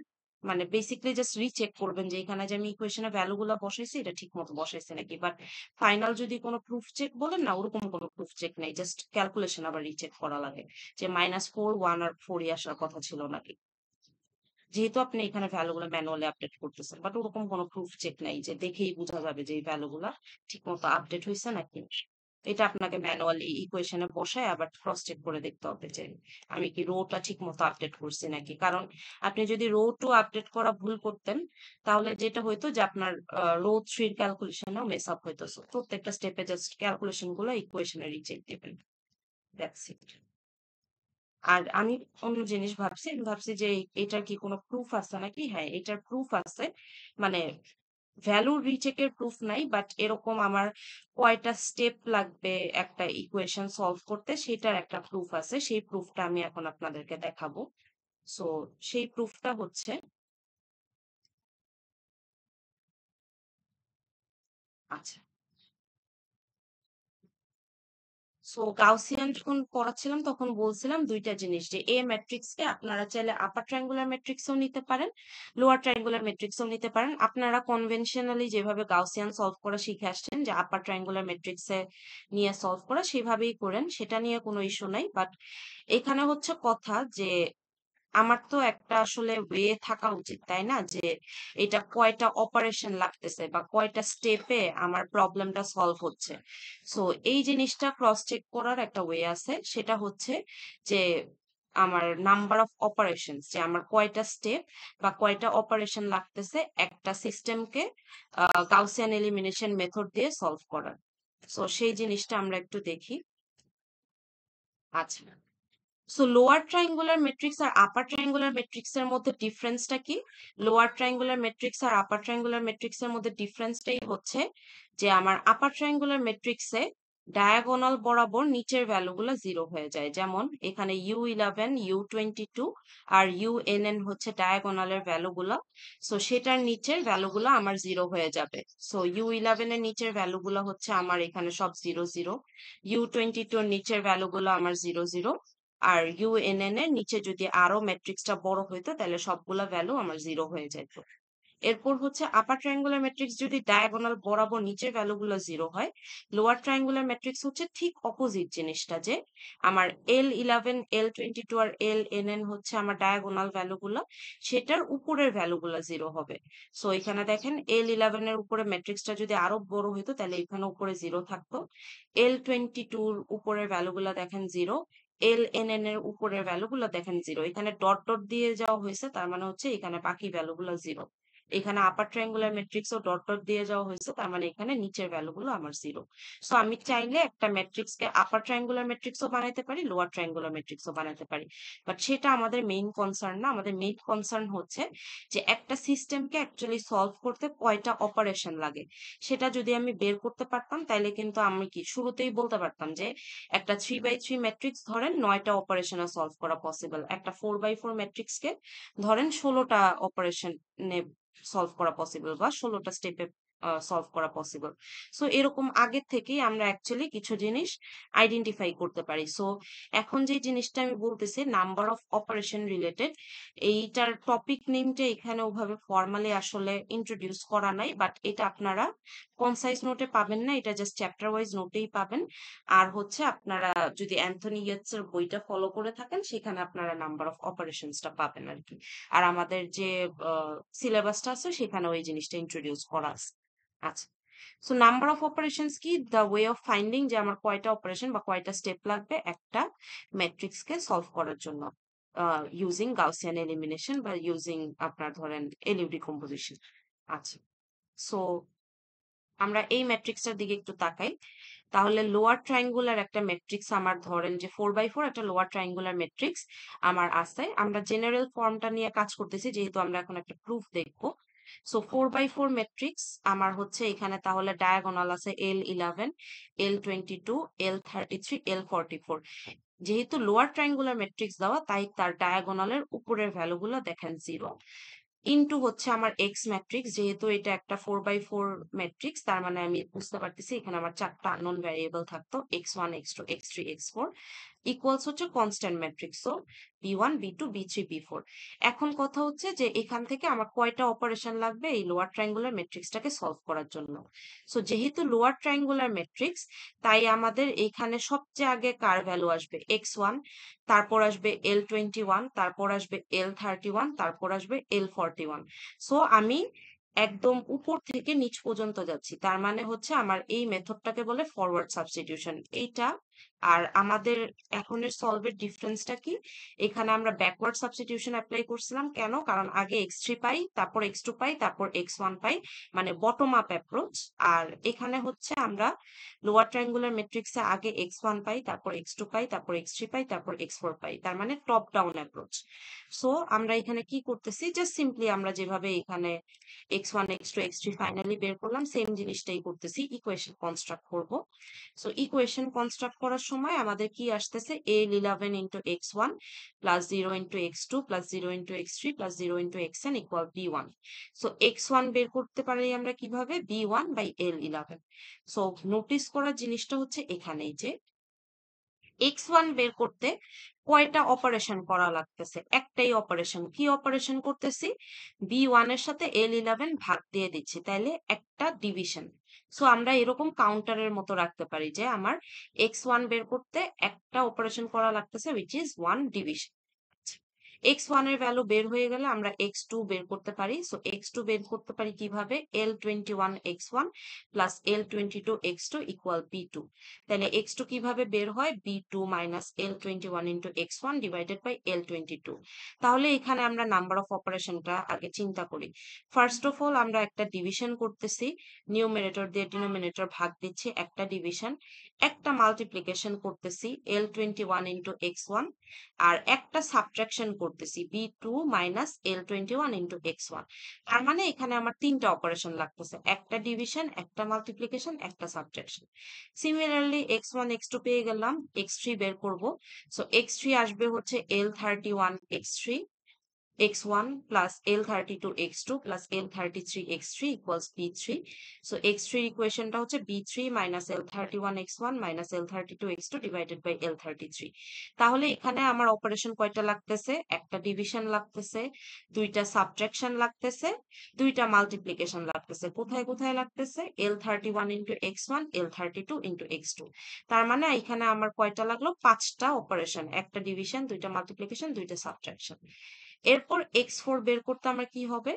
মানে বেসিক্যালি জাস্ট রিচেক করবেন যে এখানে যে আমি ইকুয়েশনে ভ্যালু গুলা বসাইছি এটা ঠিক মতো বসাইছি নাকি। বাট ফাইনাল যদি কোনো প্রুফ চেক বলেন না, ওরকম কোনো প্রুফ চেক নেই, জাস্ট ক্যালকুলেশন আবার রিচেক করা লাগে যে -4, 1 আর 4ই আসার কথা ছিল নাকি। যেহেতু আপনি এখানে ভ্যালু গুলো ম্যানুয়ালি আপডেট করতেছেন, বাট ওরকম কোনো প্রুফ চেক নাই যে দেখেই বোঝা যাবে যে এই ভ্যালু গুলা ঠিক মতো আপডেট হয়েছে নাকি। এটা আপনাকে ম্যানুয়ালি ইকুয়েশনে বসায় আবার ক্রস চেক করে দেখতে হবে যে আমি কি রোটা ঠিক মতো আপডেট করছি নাকি। কারণ আপনি যদি রো টু আপডেট করা ভুল করতেন, তাহলে যেটা হইতো যে আপনার রো থ্রির ক্যালকুলেশনেও মেস আপ হইতো। So, প্রত্যেকটা স্টেপে জাস্ট ক্যালকুলেশন গুলো ইকুয়েশনে রিচেক দিবেন, দ্যাটস ইট। আর আমি অন্য জিনিস ভাবছি, আমি ভাবছি যে এটার কি কোনো প্রুফ আছে নাকি। হ্যাঁ, এটার প্রুফ আছে। মানে ভ্যালু রিচেকের প্রুফ নাই, বাট এরকম আমার কয়টা স্টেপ লাগবে একটা ইকুয়েশন সলভ করতে সেটার একটা প্রুফ আছে। সেই প্রুফটা আমি এখন আপনাদেরকে দেখাবো। সো সেই প্রুফটা হচ্ছে, আচ্ছা, সো গাউসিয়ান যখন পড়াচ্ছিলাম তখন বলছিলাম দুইটা জিনিস, যে এ ম্যাট্রিক্স কে আপনারা চাইলে আপার ট্রায়াঙ্গুলার ম্যাট্রিক্সেও নিতে পারেন, লোয়ার ট্রায়াঙ্গুলার ম্যাট্রিক্সেও নিতে পারেন। আপনারা কনভেনশনালি যেভাবে গাউসিয়ান সলভ করা শিখে আসছেন, যে আপার ট্রায়াঙ্গুলার ম্যাট্রিক্সে নিয়ে সলভ করা, সেভাবেই করেন, সেটা নিয়ে কোনো ইস্যু নাই। বাট এখানে হচ্ছে কথা যে আমার তো একটা আসলে ওয়ে থাকা উচিত, তাই না, যে এটা কয়টা অপারেশন লাগতেছে বা কয়টা স্টেপে আমার প্রবলেমটা সলভ হচ্ছে। সো এই জিনিসটা ক্রস চেক করার একটা ওয়ে আছে, সেটা হচ্ছে যে আমার নাম্বার অফ অপারেশন, যে আমার কয়টা স্টেপ বা কয়টা অপারেশন লাগতেছে একটা সিস্টেমকে গাউসিয়ান এলিমিনেশন মেথড দিয়ে সলভ করার। সো সেই জিনিসটা আমরা একটু দেখি। আচ্ছা, সো লোয়ার ট্রায়াঙ্গুলার ম্যাট্রিক্স আর আপার ট্রায়াঙ্গুলার ম্যাট্রিক্স এর মধ্যে ডিফারেন্সটা কি? লোয়ার ট্রায়াঙ্গুলার ম্যাট্রিক্স আর আপার ট্রায়াঙ্গুলার ম্যাট্রিক্স এর মধ্যে ডিফারেন্সটাই হচ্ছে যে আমার আপার ট্রায়াঙ্গুলার ম্যাট্রিক্সে ডায়াগোনাল বরাবর নিচের ভ্যালুগুলো জিরো হয়ে যায়। যেমন এখানে U11, U22 আর UNN হচ্ছে ডায়াগোনালের ভ্যালুগুলো। সো সেটার নিচের ভ্যালুগুলো আমার জিরো হয়ে যাবে। সো U11 এর নিচের ভ্যালুগুলো হচ্ছে আমার এখানে সব 0 0, U22 এর নিচের ভ্যালুগুলো আমার 0 0, আর ইউএনএন এর নিচে যদি আরো ম্যাট্রিক্সটা বড় হইতো তাহলে সবগুলা ভ্যালু আমার জিরো হয়ে যেত। এরপর হচ্ছে আপার ট্রায়াঙ্গুলার ম্যাট্রিক্স যদি ডায়াগোনাল বরাবর নিচের ভ্যালুগুলো 0 হয়, লোয়ার ট্রায়াঙ্গুলার ম্যাট্রিক্স হচ্ছে ঠিক অপোজিট জিনিসটা, যে আমার L11, L22 আর LNN হচ্ছে আমার ডায়াগোনাল ভ্যালুগুলো, সেটার উপরের ভ্যালুগুলো 0 হবে। সো এখানে দেখেন L11 এর উপরে ম্যাট্রিক্সটা যদি আরো বড় হইতো তাহলে এখানে উপরে 0 থাকতো। L22 এর উপরের ভ্যালুগুলো দেখেন 0, LNN এর উপরের ভ্যালুগুলো দেখেন 0। এখানে ডট ডট দিয়ে যাওয়া হয়েছে, তার মানে হচ্ছে এখানে বাকি ভ্যালুগুলো 0। এখানে আপার ট্রায়াঙ্গুলার ম্যাট্রিক্সও ডট ডট দিয়ে যাওয়া হয়েছে, তার মানে এখানে নিচের ভ্যালুগুলো আমার 0। সো আমি চাইলে একটা ম্যাট্রিক্সকে আপার ট্রায়াঙ্গুলার ম্যাট্রিক্সও বানাইতে পারি, লোয়ার ট্রায়াঙ্গুলার ম্যাট্রিক্সও বানাইতে পারি। বাট সেটা আমাদের মেইন কনসার্ন না। আমাদের মেইন কনসার্ন হচ্ছে যে একটা সিস্টেমকে অ্যাকচুয়ালি সলভ করতে কয়টা অপারেশন লাগে, সেটা যদি আমি বের করতে পারতাম তাইলে কিন্তু আমি কি শুরুতেই বলতে পারতাম যে একটা 3x3 ম্যাট্রিক্স ধরেন 9টা অপারেশনে সলভ করা পসিবল, একটা 4x4 ম্যাট্রিক্সকে ধরেন 16টা অপারেশনে সলভ করা পসিবল, বা 16টা স্টেপে সলভ করা পসিবল। সো এরকম আগের থেকেই আমরা অ্যাকচুয়ালি কিছু জিনিস আইডেন্টিফাই করতে পারি। সো এখন যে জিনিসটা আমি বলতেছি নাম্বার অফ অপারেশন রিলেটেড, এইটার টপিক নেমটা এখানে ওভাবে ফর্মালি আসলে ইন্ট্রোডিউস করা নাই, বাট এটা আপনারা কনসাইজ নোটে পাবেন না, এটা জাস্ট চ্যাপ্টার ওয়াইজ নোটেই পাবেন। আর হচ্ছে আপনারা যদি অ্যান্থনি ইয়েটসের বইটা ফলো করে থাকেন সেখানে আপনারা নাম্বার অফ অপারেশনসটা পাবেন আর কি। আর আমাদের যে সিলেবাসটা আছে সেখানে ওই জিনিসটা ইন্ট্রোডিউস করা আছে। আচ্ছা, সো নাম্বার অফ অপারেশনস কি? দ্য ওয়ে অফ ফাইন্ডিং যে আমার কয়টা অপারেশন বা কয়টা স্টেপ লাগবে একটা ম্যাট্রিক্সকে সলভ করার জন্য, ইউজিং গাউসিয়ান এলিমিনেশন বা ইউজিং আপনার ধরেন এলিউ ডিকম্পোজিশন। আচ্ছা, সো আমরা এই ম্যাট্রিক্সটার দিকে একটু তাকাই। তাহলে লোয়ার ট্রায়াঙ্গুলার একটা ম্যাট্রিক্স আমার ধরেন যে 4x4 একটা লোয়ার ট্রায়াঙ্গুলার ম্যাট্রিক্স আমার আছে। আমরা জেনারেল ফর্মটা নিয়ে কাজ করতেছি যেহেতু আমরা এখন একটা প্রুফ দেখবো। সো 4x4 ম্যাট্রিক্স আমার হচ্ছে এখানে তাহলে ডায়াগোনাল আছে L11, L22, L33, L44। যেহেতু লোয়ার ট্রায়াঙ্গুলার ম্যাট্রিক্স দেওয়া তাই তার ডায়াগোনালের উপরের ভ্যালুগুলো দেখেন 0। ইনটু হচ্ছে আমার এক্স ম্যাট্রিক্স, যেহেতু এটা একটা 4x4 ম্যাট্রিক্স তার মানে আমি বুঝতে পারতেছি এখানে আমার 4টা আননোন ভ্যারিয়েবল থাকতো x1, x2, x3, x4, equals হচ্ছে constant matrix. So b1, b2, b3, b4। এখন কথা হচ্ছে যে এখান থেকে আমার কয়টা অপারেশন লাগবে এই লোয়ার ট্রায়াঙ্গুলার ম্যাট্রিক্সটাকে সলভ করার জন্য। সো যেহেতু লোয়ার ট্রায়াঙ্গুলার ম্যাট্রিক্স তাই আমাদের এখানে সবচেয়ে আগে কার ভ্যালু আসবে? x1, তারপর আসবে L21, তারপর আসবে L31, তারপর আসবে L41। সো আমি একদম উপর থেকে নিচ পর্যন্ত যাচ্ছি, তার মানে হচ্ছে আমার এই মেথডটাকে বলে ফরওয়ার্ড সাবস্টিটিউশন এইটা। আর আমাদের এখনের সলভের ডিফারেন্সটা কি? এখানে আমরা ব্যাকওয়ার্ড সাবস্টিটিউশন অ্যাপ্লাই করছিলাম, কেন? কারণ আগে x3 পাই, তারপর x2 পাই, তারপর x1 পাই, মানে বটম আপ অ্যাপ্রোচ। আর এখানে হচ্ছে আমরা লোয়ার ট্রায়াঙ্গুলার ম্যাট্রিক্সে আগে x1 পাই, তারপর x2 পাই, তারপর x3 পাই, তারপর x4 পাই, তার মানে টপ ডাউন অ্যাপ্রোচ। সো আমরা এখানে কি করতেছি, জাস্ট সিম্পলি আমরা যেভাবে এখানে x1, x2, x3 ফাইনালি বের করলাম সেম জিনিসটাই করতেছি, ইকুয়েশন কনস্ট্রাক্ট করব। সো ইকুয়েশন কনস্ট্রাক্ট করার সময় আমাদের কি আসতেছে? L11 into x1 plus 0 into x2 plus 0 into x3 plus 0 into xn equal b1। So x1 বের করতে পারি আমরা কিভাবে? b1 by L11। So notice করার জিনিসটা হচ্ছে এখানেই যে x1 বের করতে কয়টা অপারেশন করা লাগতেছে? একটাই অপারেশন। কি অপারেশন করতেছি? b1 এর সাথে L11 ভাগ দিয়ে দিচ্ছি, তাইলে একটা ডিভিশন। সো আমরা এরকম কাউন্টারের মতো রাখতে পারি যে আমার x1 বের করতে একটা অপারেশন করা লাগতেছে which is 1 ডিভিশন। x1 এর ভ্যালু বের হয়ে গেলে আমরা x2 বের করতে পারি। সো x2 বের করতে পারি কিভাবে? L21 x1 plus L22 x2 equal b2। তাহলে x2 কিভাবে বের হয়? b2 minus L21 into x1 divided by L22। তাহলে এখানে আমরা নাম্বার অফ অপারেশনটা আগে চিন্তা করি। ফার্স্ট অফ অল আমরা একটা ডিভিশন করতেছি, নিউমারেটর দিয়ে ডিনোমিনেটর ভাগ দিচ্ছি, একটা ডিভিশন। একটা মাল্টিপ্লিকেশন করতেছি L21 ইন্টু x1, আর একটা সাবট্রাকশন করতেছি b2 minus L21 into x1। তার মানে এখানে আমার তিনটা অপারেশন লাগতেছে, একটা ডিভিশন, একটা মাল্টিপ্লিকেশন, একটা সাবট্রাকশন। সিমিলারলি x1, x2 পেয়ে গেলাম, x3 বের করব। সো x3 আসবে হচ্ছে L31 x3, x1 plus L32 x2 plus L33 x3 equals B3. So x3 ইকুয়েশনটা হচ্ছে B3 minus L31 x1 minus L32 x2 divided by L33. তাহলে এখানে আমার অপারেশন কয়টা লাগতেছে? একটা ডিভিশন লাগতেছে, দুইটা সাবট্রাকশন লাগতেছে, দুইটা মাল্টিপ্লিকেশন লাগতেছে। কোথায় কোথায় লাগতেছে? L31 into x1, L32 into x2। তার মানে এখানে আমার কয়টা লাগলো? 5টা অপারেশন, একটা ডিভিশন, দুইটা মাল্টিপ্লিকেশন, দুইটা সাবট্রাকশন। এরপর x4 বের করতে আমার কি হবে?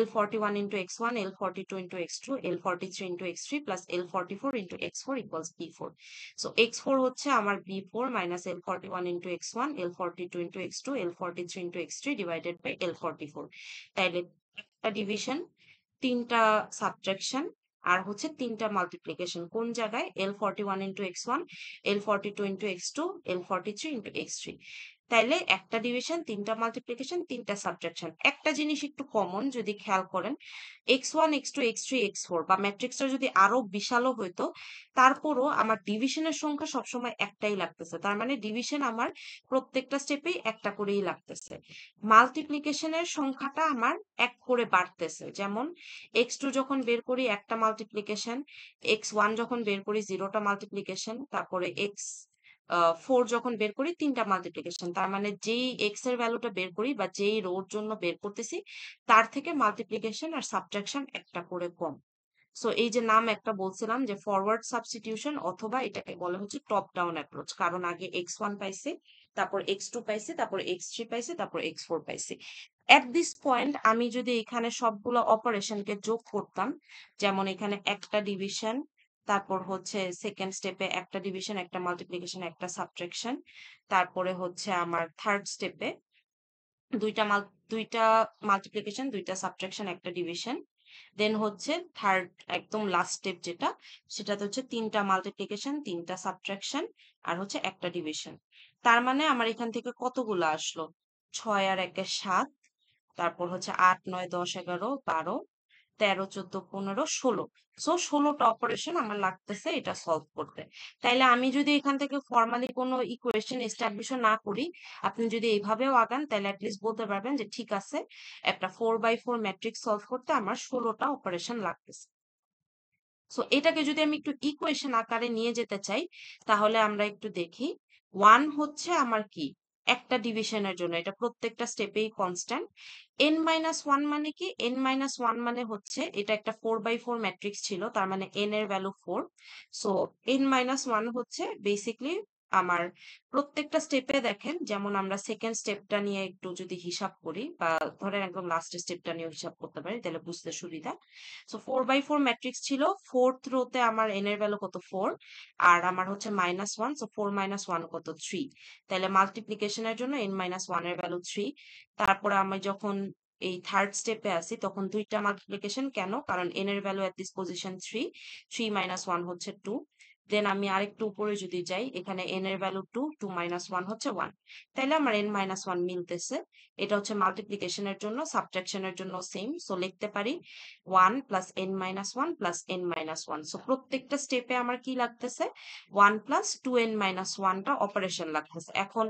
L41 into x1, L42 into x2, L43 into x3 plus L44 into x4 equals B4. So x4 হচ্ছে আমার B4 minus L41 into x1, L42 into x2, L43 into x3 divided by L44. তাইলে একটা division, তিনটা subtraction, আর হচ্ছে তিনটা multiplication. কোন জায়গায়? L41 into x1, L42 into x2, L43 into x3। তাইলে একটা ডিভিশন, তিনটা মাল্টিপ্লিকেশন, তিনটা সাবট্রাকশন। একটা জিনিস একটু কমন যদি খেয়াল করেন, x1 x2 x3 x4 বা ম্যাট্রিক্সটা যদি আরো বিশালও হইতো, তারপরও আমার ডিভিশনের সংখ্যা সবসময় একটাই লাগতেছে। তার মানে ডিভিশন আমার প্রত্যেকটা স্টেপেই একটা করেই লাগতেছে। মাল্টিপ্লিকেশনের সংখ্যাটা আমার এক করে বাড়তেছে। যেমন x2 যখন বের করি একটা মাল্টিপ্লিকেশন, x1 যখন বের করি 0টা মাল্টিপ্লিকেশন, তারপরে x4 যখন বের করি 3টা মাল্টিপ্লিকেশন। তার মানে যেই x এর ভ্যালুটা বের করি বা যেই রোর জন্য বের করতেছি, তার থেকে মাল্টিপ্লিকেশন আর সাবট্রাকশন একটা করে কম। সো এই যে নাম একটা বলছিলাম যে ফরওয়ার্ড সাবস্টিটিউশন, অথবা এটাকে বলে হচ্ছে টপ ডাউন অ্যাপ্রোচ। কারণ আগে x1 পাইছি, তারপর x2 পাইছি, তারপর x3 পাইছি, তারপর x4 পাইছি। এট দিস পয়েন্ট আমি যদি এখানে সবগুলো অপারেশনকে যোগ করতাম, যেমন এখানে একটা ডিভিশন, তারপর হচ্ছে সেকেন্ড স্টেপে একটা ডিভিশন, একটা মাল্টিপ্লিকেশন, একটা সাবট্রাকশন, তারপরে হচ্ছে আমার থার্ড স্টেপে দুইটা মাল্টিপ্লিকেশন, দুইটা সাবট্রাকশন, একটা ডিভিশন, দেন হচ্ছে থার্ড একদম লাস্ট স্টেপ যেটা, সেটাতে হচ্ছে তিনটা মাল্টিপ্লিকেশন, তিনটা সাবট্রাকশন, আর হচ্ছে একটা ডিভিশন। তার মানে আমার এখান থেকে কতগুলো আসলো? 6 আর 1 এ 7, তারপর হচ্ছে 8 9 10 11 12 13 14 15 16। সো 16টা অপারেশন আমার লাগতেছে এটা সলভ করতে। তাইলে আমি যদি এখান থেকে ফর্মালি কোনো ইকুয়েশন এস্টাবলিশ না করি, আপনি যদি এইভাবেও আগান, তাহলে অ্যাটলিস্ট বলতে পারবেন যে ঠিক আছে, একটা 4x4 ম্যাট্রিক্স সলভ করতে আমার 16টা অপারেশন লাগতেছে। সো এটাকে যদি আমি একটু ইকুয়েশন আকারে নিয়ে যেতে চাই, তাহলে আমরা একটু দেখি। 1 হচ্ছে আমার কি? একটা ডিভিশনের জন্য এটা প্রত্যেকটা স্টেপেই কনস্ট্যান্ট। n-1 মানে কি? n-1 মানে হচ্ছে এটা একটা 4x4 ম্যাট্রিক্স ছিল, তার মানে n এর ভ্যালু 4। সো n-1 হচ্ছে বেসিকলি আমার প্রত্যেকটা স্টেপে দেখেন, যেমন আমরা সেকেন্ড স্টেপটা নিয়ে একটু যদি হিসাব করি, বা ধরেন একদম লাস্টের স্টেপটা নিয়ে হিসাব করতে পারি, তাহলে বুঝতে সুবিধা। সো 4x4 ম্যাট্রিক্স ছিল, ফোর্থ রোতে আমার n এর ভ্যালু কত? 4। আর আমার হচ্ছে -1, সো 4 - 1 কত? 3। তাহলে মাল্টিপ্লিকেশনের জন্য n-1 এর ভ্যালু 3। তারপরে আমি যখন এই থার্ড স্টেপে আসি, তখন দুইটা মাল্টিপ্লিকেশন। কেন? কারণ n এর ভ্যালু এট দিস পজিশন 3, 3 - 1 হচ্ছে 2। দেন আমি আরেকটু উপরে যদি যাই, এখানে n এর ভ্যালু 2, 2 - 1 হচ্ছে 1। তাইলে আমার n-1 মিলতেছে। এটা হচ্ছে মাল্টিপ্লিকেশনের জন্য। সাবট্রাকশনের জন্য সেম। সো লিখতে পারি 1 plus n-1 plus n-1। So প্রত্যেকটা স্টেপে আমার কি লাগতেছে? 1 plus 2n-1 টা অপারেশন লাগতেছে। এখন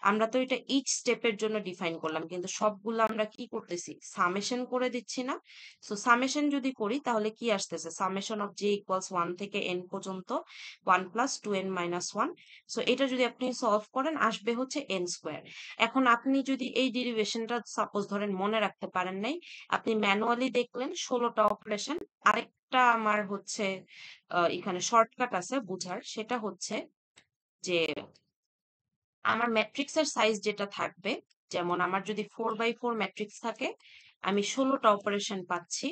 আমরা তো এটা ইচ স্টেপের জন্য ডিফাইন করলাম, কিন্তু সবগুলো আমরা কি করতেছি? সামেশন করে দিচ্ছি না? সো সামেশন যদি করি, তাহলে কি আসতেছে? সামেশন অফ j equals 1 থেকে n পর্যন্ত 1 plus 2n-1। সো এটা যদি আপনি সলভ করেন, আসবে হচ্ছে n স্কোয়ার। এখন আপনি যদি এই ডেরিভেশনটা সাপোজ ধরেন মনে রাখতে পারেন নাই, আপনি ম্যানুয়ালি দেখলেন 16টা অপারেশন। আরেকটা আমার হচ্ছে এখানে শর্টকাট আছে বুঝার, সেটা হচ্ছে যে আমার ম্যাট্রিক্সের সাইজ যেটা থাকবে, যেমন আমার যদি 4x4 ম্যাট্রিক্স থাকে, আমি 16টা অপারেশন পাচ্ছি।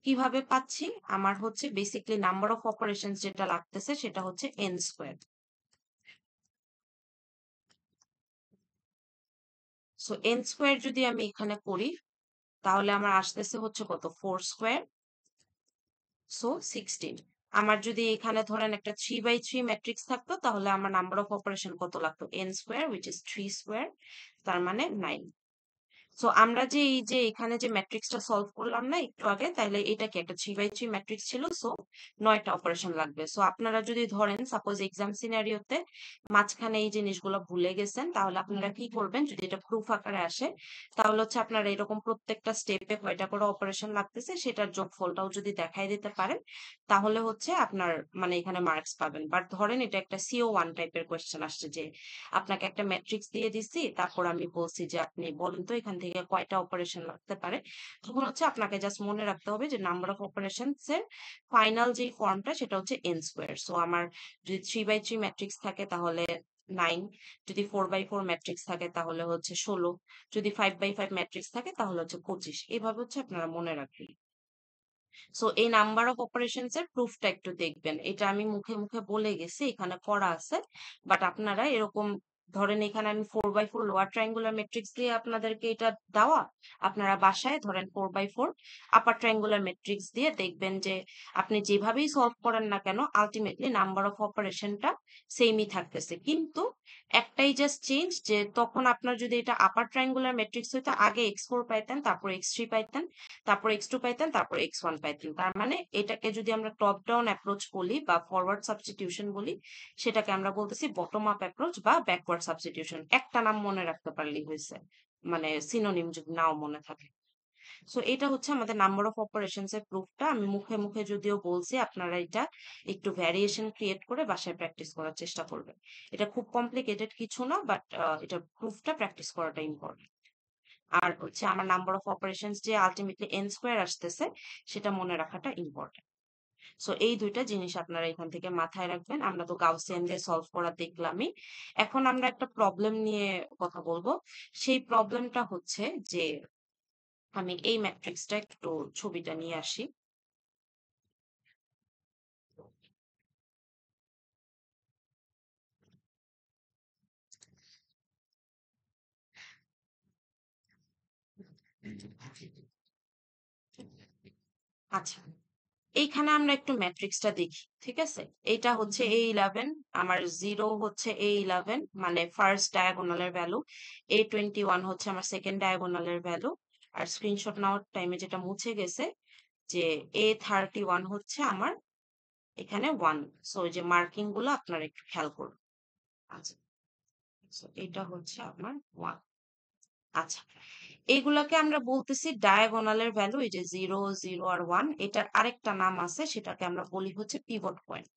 কিভাবে পাচ্ছি? আমার হচ্ছে বেসিকলি নাম্বার অফ অপারেশন যেটা লাগতেছে সেটা হচ্ছে n square. So n square যদি আমি এখানে করি, তাহলে আমার আসতেছে হচ্ছে কত? 4 স্কোয়ার, সো 16। আমার যদি এখানে ধরেন একটা 3x3 ম্যাট্রিক্স থাকতো, তাহলে আমার নাম্বার অফ অপারেশন কত লাগতো? n square, which is 3 square, তার মানে 9। সো আমরা যে এই যে এখানে যে ম্যাট্রিক্সটা সলভ করলাম না একটু আগে, তাইলে এটা কি একটা 3x3 ম্যাট্রিক্স ছিল। সো 9টা অপারেশন লাগবে। সো আপনারা যদি ধরেন সাপোজ এক্সাম সিনারিওতে মাঝখানে এই জিনিসগুলো ভুলে গেছেন, তাহলে আপনারা কি করবেন, যদি এটা প্রুফ আকারে আসে তাহলে হচ্ছে আপনারা এরকম প্রত্যেকটা স্টেপে কয়টা করে অপারেশন লাগতেছে সেটার যোগফলটাও যদি দেখাই দিতে পারেন, তাহলে হচ্ছে আপনার মানে এখানে মার্কস পাবেন। বাট ধরেন এটা একটা CO1 টাইপের কোয়েশ্চেন আসছে, যে আপনাকে একটা ম্যাট্রিক্স দিয়ে দিছি, তারপর আমি বলছি যে আপনি বলেন তো এখান থেকে কয়টা অপারেশন লাগতে পারে। তখন হচ্ছে আপনাকে জাস্ট মনে রাখতে হবে যে নাম্বার অফ অপারেশনস এর ফাইনাল যে ফর্মটা সেটা হচ্ছে n স্কোয়ার। সো আমার যদি 3x3 ম্যাট্রিক্স থাকে তাহলে 9, যদি 4x4 ম্যাট্রিক্স থাকে তাহলে হচ্ছে 16, যদি 5x5 ম্যাট্রিক্স থাকে তাহলে হচ্ছে 25। এভাবে হচ্ছে আপনারা মনে রাখবেন। সো এই নাম্বার অফ অপারেশনস এর প্রুফটা একটু দেখবেন। এটা আমি মুখে মুখে বলে গেছি, এখানে করা আছে। বাট আপনারা এরকম ধরেন এখানে আমি 4x4 লোয়ার ট্রায়াঙ্গুলার ম্যাট্রিক্স দিয়ে আপনাদেরকে এটা দেওয়া, আপনারা বাসায় ধরেন 4x4 আপার ট্রায়াঙ্গুলার ম্যাট্রিক্স দিয়ে দেখবেন যে আপনি যেভাবেই সলভ করেন না কেন আলটিমেটলি নাম্বার অফ অপারেশনটা সেমই থাকতেছে। কিন্তু একটাই জাস্ট চেঞ্জ, যে তখন আপনার যদি এটা আপার ট্রায়াঙ্গুলার ম্যাট্রিক্স হইতো আগে x4 পাইতেন, তারপর x3 পাইতেন, তারপর x2 পাইতেন, তারপর x1 পাইতেন। তার মানে এটাকে যদি আমরা টপ ডাউন অ্যাপ্রোচ বলি বা ফরওয়ার্ড সাবস্টিটিউশন বলি, সেটাকে আমরা বলতেছি বটম আপ অ্যাপ্রোচ বা ব্যাকওয়ার্ড সাবস্টিটিউশন। একটা নাম মনে রাখতে পারলেই হয়েছে, মানে সিনোনিম যদি নাও মনে থাকে। সো এটা হচ্ছে আমাদের নাম্বার অফ অপারেশনস এর প্রুফটা। আমি মুখে মুখে যদিও বলছি, আপনারা এটা একটু ভ্যারিয়েশন ক্রিয়েট করে বাসায় প্র্যাকটিস করার চেষ্টা করবেন। এটা খুব কমপ্লিকেটেড কিছু না, বাট এটা প্রুফটা প্র্যাকটিস করাটা ইম্পর্টেন্ট। আর হচ্ছে আমার নাম্বার অফ অপারেশনস যে আলটিমেটলি n স্কোয়ার আসতেছে সেটা মনে রাখাটা ইম্পর্টেন্ট। সো এই দুইটা জিনিস আপনারা এখান থেকে মাথায় রাখবেন। আমরা তো গাউসিয়ান দিয়ে সলভ করা দেখলামই। এখন আমরা একটা প্রবলেম নিয়ে কথা বলবো। সেই প্রবলেমটা হচ্ছে যে আমি এই ম্যাট্রিক্সটা একটু ছবিটা নিয়ে আসি। আচ্ছা, এইখানে আমরা একটু ম্যাট্রিক্সটা দেখি, ঠিক আছে? এইটা হচ্ছে A11, আমার 0 হচ্ছে A11 মানে ফার্স্ট ডায়াগোনালের ভ্যালু, A21 হচ্ছে আমার সেকেন্ড ডায়াগোনালের ভ্যালু। আর স্ক্রিনশট নেওয়ার টাইমে যেটা মুছে গেছে, যে A31 হচ্ছে আমার এখানে 1। সো এই যে মার্কিং গুলো আপনারা একটু খেয়াল করুন। আচ্ছা, so এটা হচ্ছে আমার 1। আচ্ছা, এইগুলাকে আমরা বলতেছি ডায়াগোনালের ভ্যালু। এই যে 0, 0 আর 1, এটার আরেকটা নাম আছে, সেটাকে আমরা বলি হচ্ছে পিভট পয়েন্ট।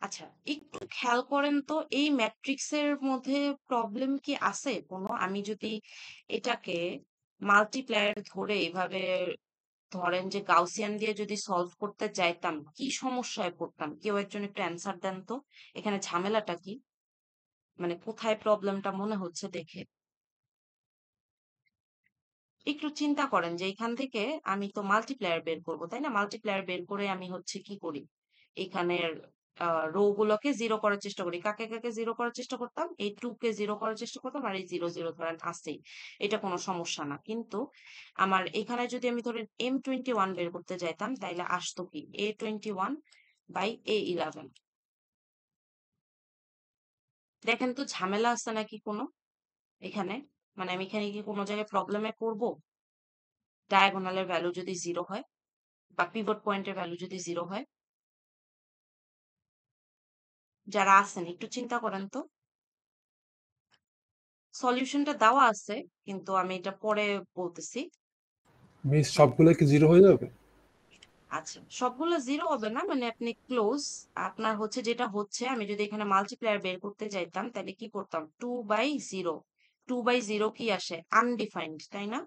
আচ্ছা, একটু খেয়াল করেন তো এই ম্যাট্রিক্সের মধ্যে প্রবলেম কি আছে কোনো? আমি যদি এটাকে মাল্টিপ্লায়ার ধরে এভাবে ধরেন যে গাউসিয়ান দিয়ে যদি সলভ করতে যাইতাম, কি সমস্যায় পড়তাম? কেউ একজন একটু অ্যান্সার দেন তো, এখানে ঝামেলাটা কি, মানে কোথায় প্রবলেমটা মনে হচ্ছে দেখে। একটু চিন্তা করেন যে এখান থেকে আমি তো মাল্টিপ্লায়ার বের করবো, তাই না? মাল্টিপ্লায়ার বের করে আমি হচ্ছে কি করি, এখানের রো গুলোকে জিরো করার চেষ্টা করি। কাকে কাকে জিরো করার চেষ্টা করতাম? এই 2 কে জিরো করার চেষ্টা করতাম, আর এই 0 0 ধরেন আসেই, এটা কোনো সমস্যা না। কিন্তু আমার এখানে যদি আমি ধরেন M21 বের করতে যাইতাম, তাইলে আসতো কি A21 বাই A11। দেখেন তো ঝামেলা আছে নাকি কোনো এখানে, মানে আমি এখানে কি কোনো জায়গায় প্রবলেমে পড়বো? ডায়াগোনালের ভ্যালু যদি জিরো হয় বা পিভট পয়েন্টের ভ্যালু যদি জিরো হয়। যারা আছেন একটু চিন্তা করেন তো। সলিউশনটা দেওয়া আছে, কিন্তু আমি এটা পরে বলতেছি। মিস হুম। সবগুলো কি জিরো হয়ে যাবে? আচ্ছা, সবগুলো জিরো হবে না, মানে আপনি ক্লোজ। আপনার হচ্ছে যেটা হচ্ছে, আমি যদি এখানে মাল্টিপ্লায়ার বের করতে চাইতাম তাহলে কি করতাম, 2/0। 2/0 কি আসে, আনডিফাইন্ড, তাই না?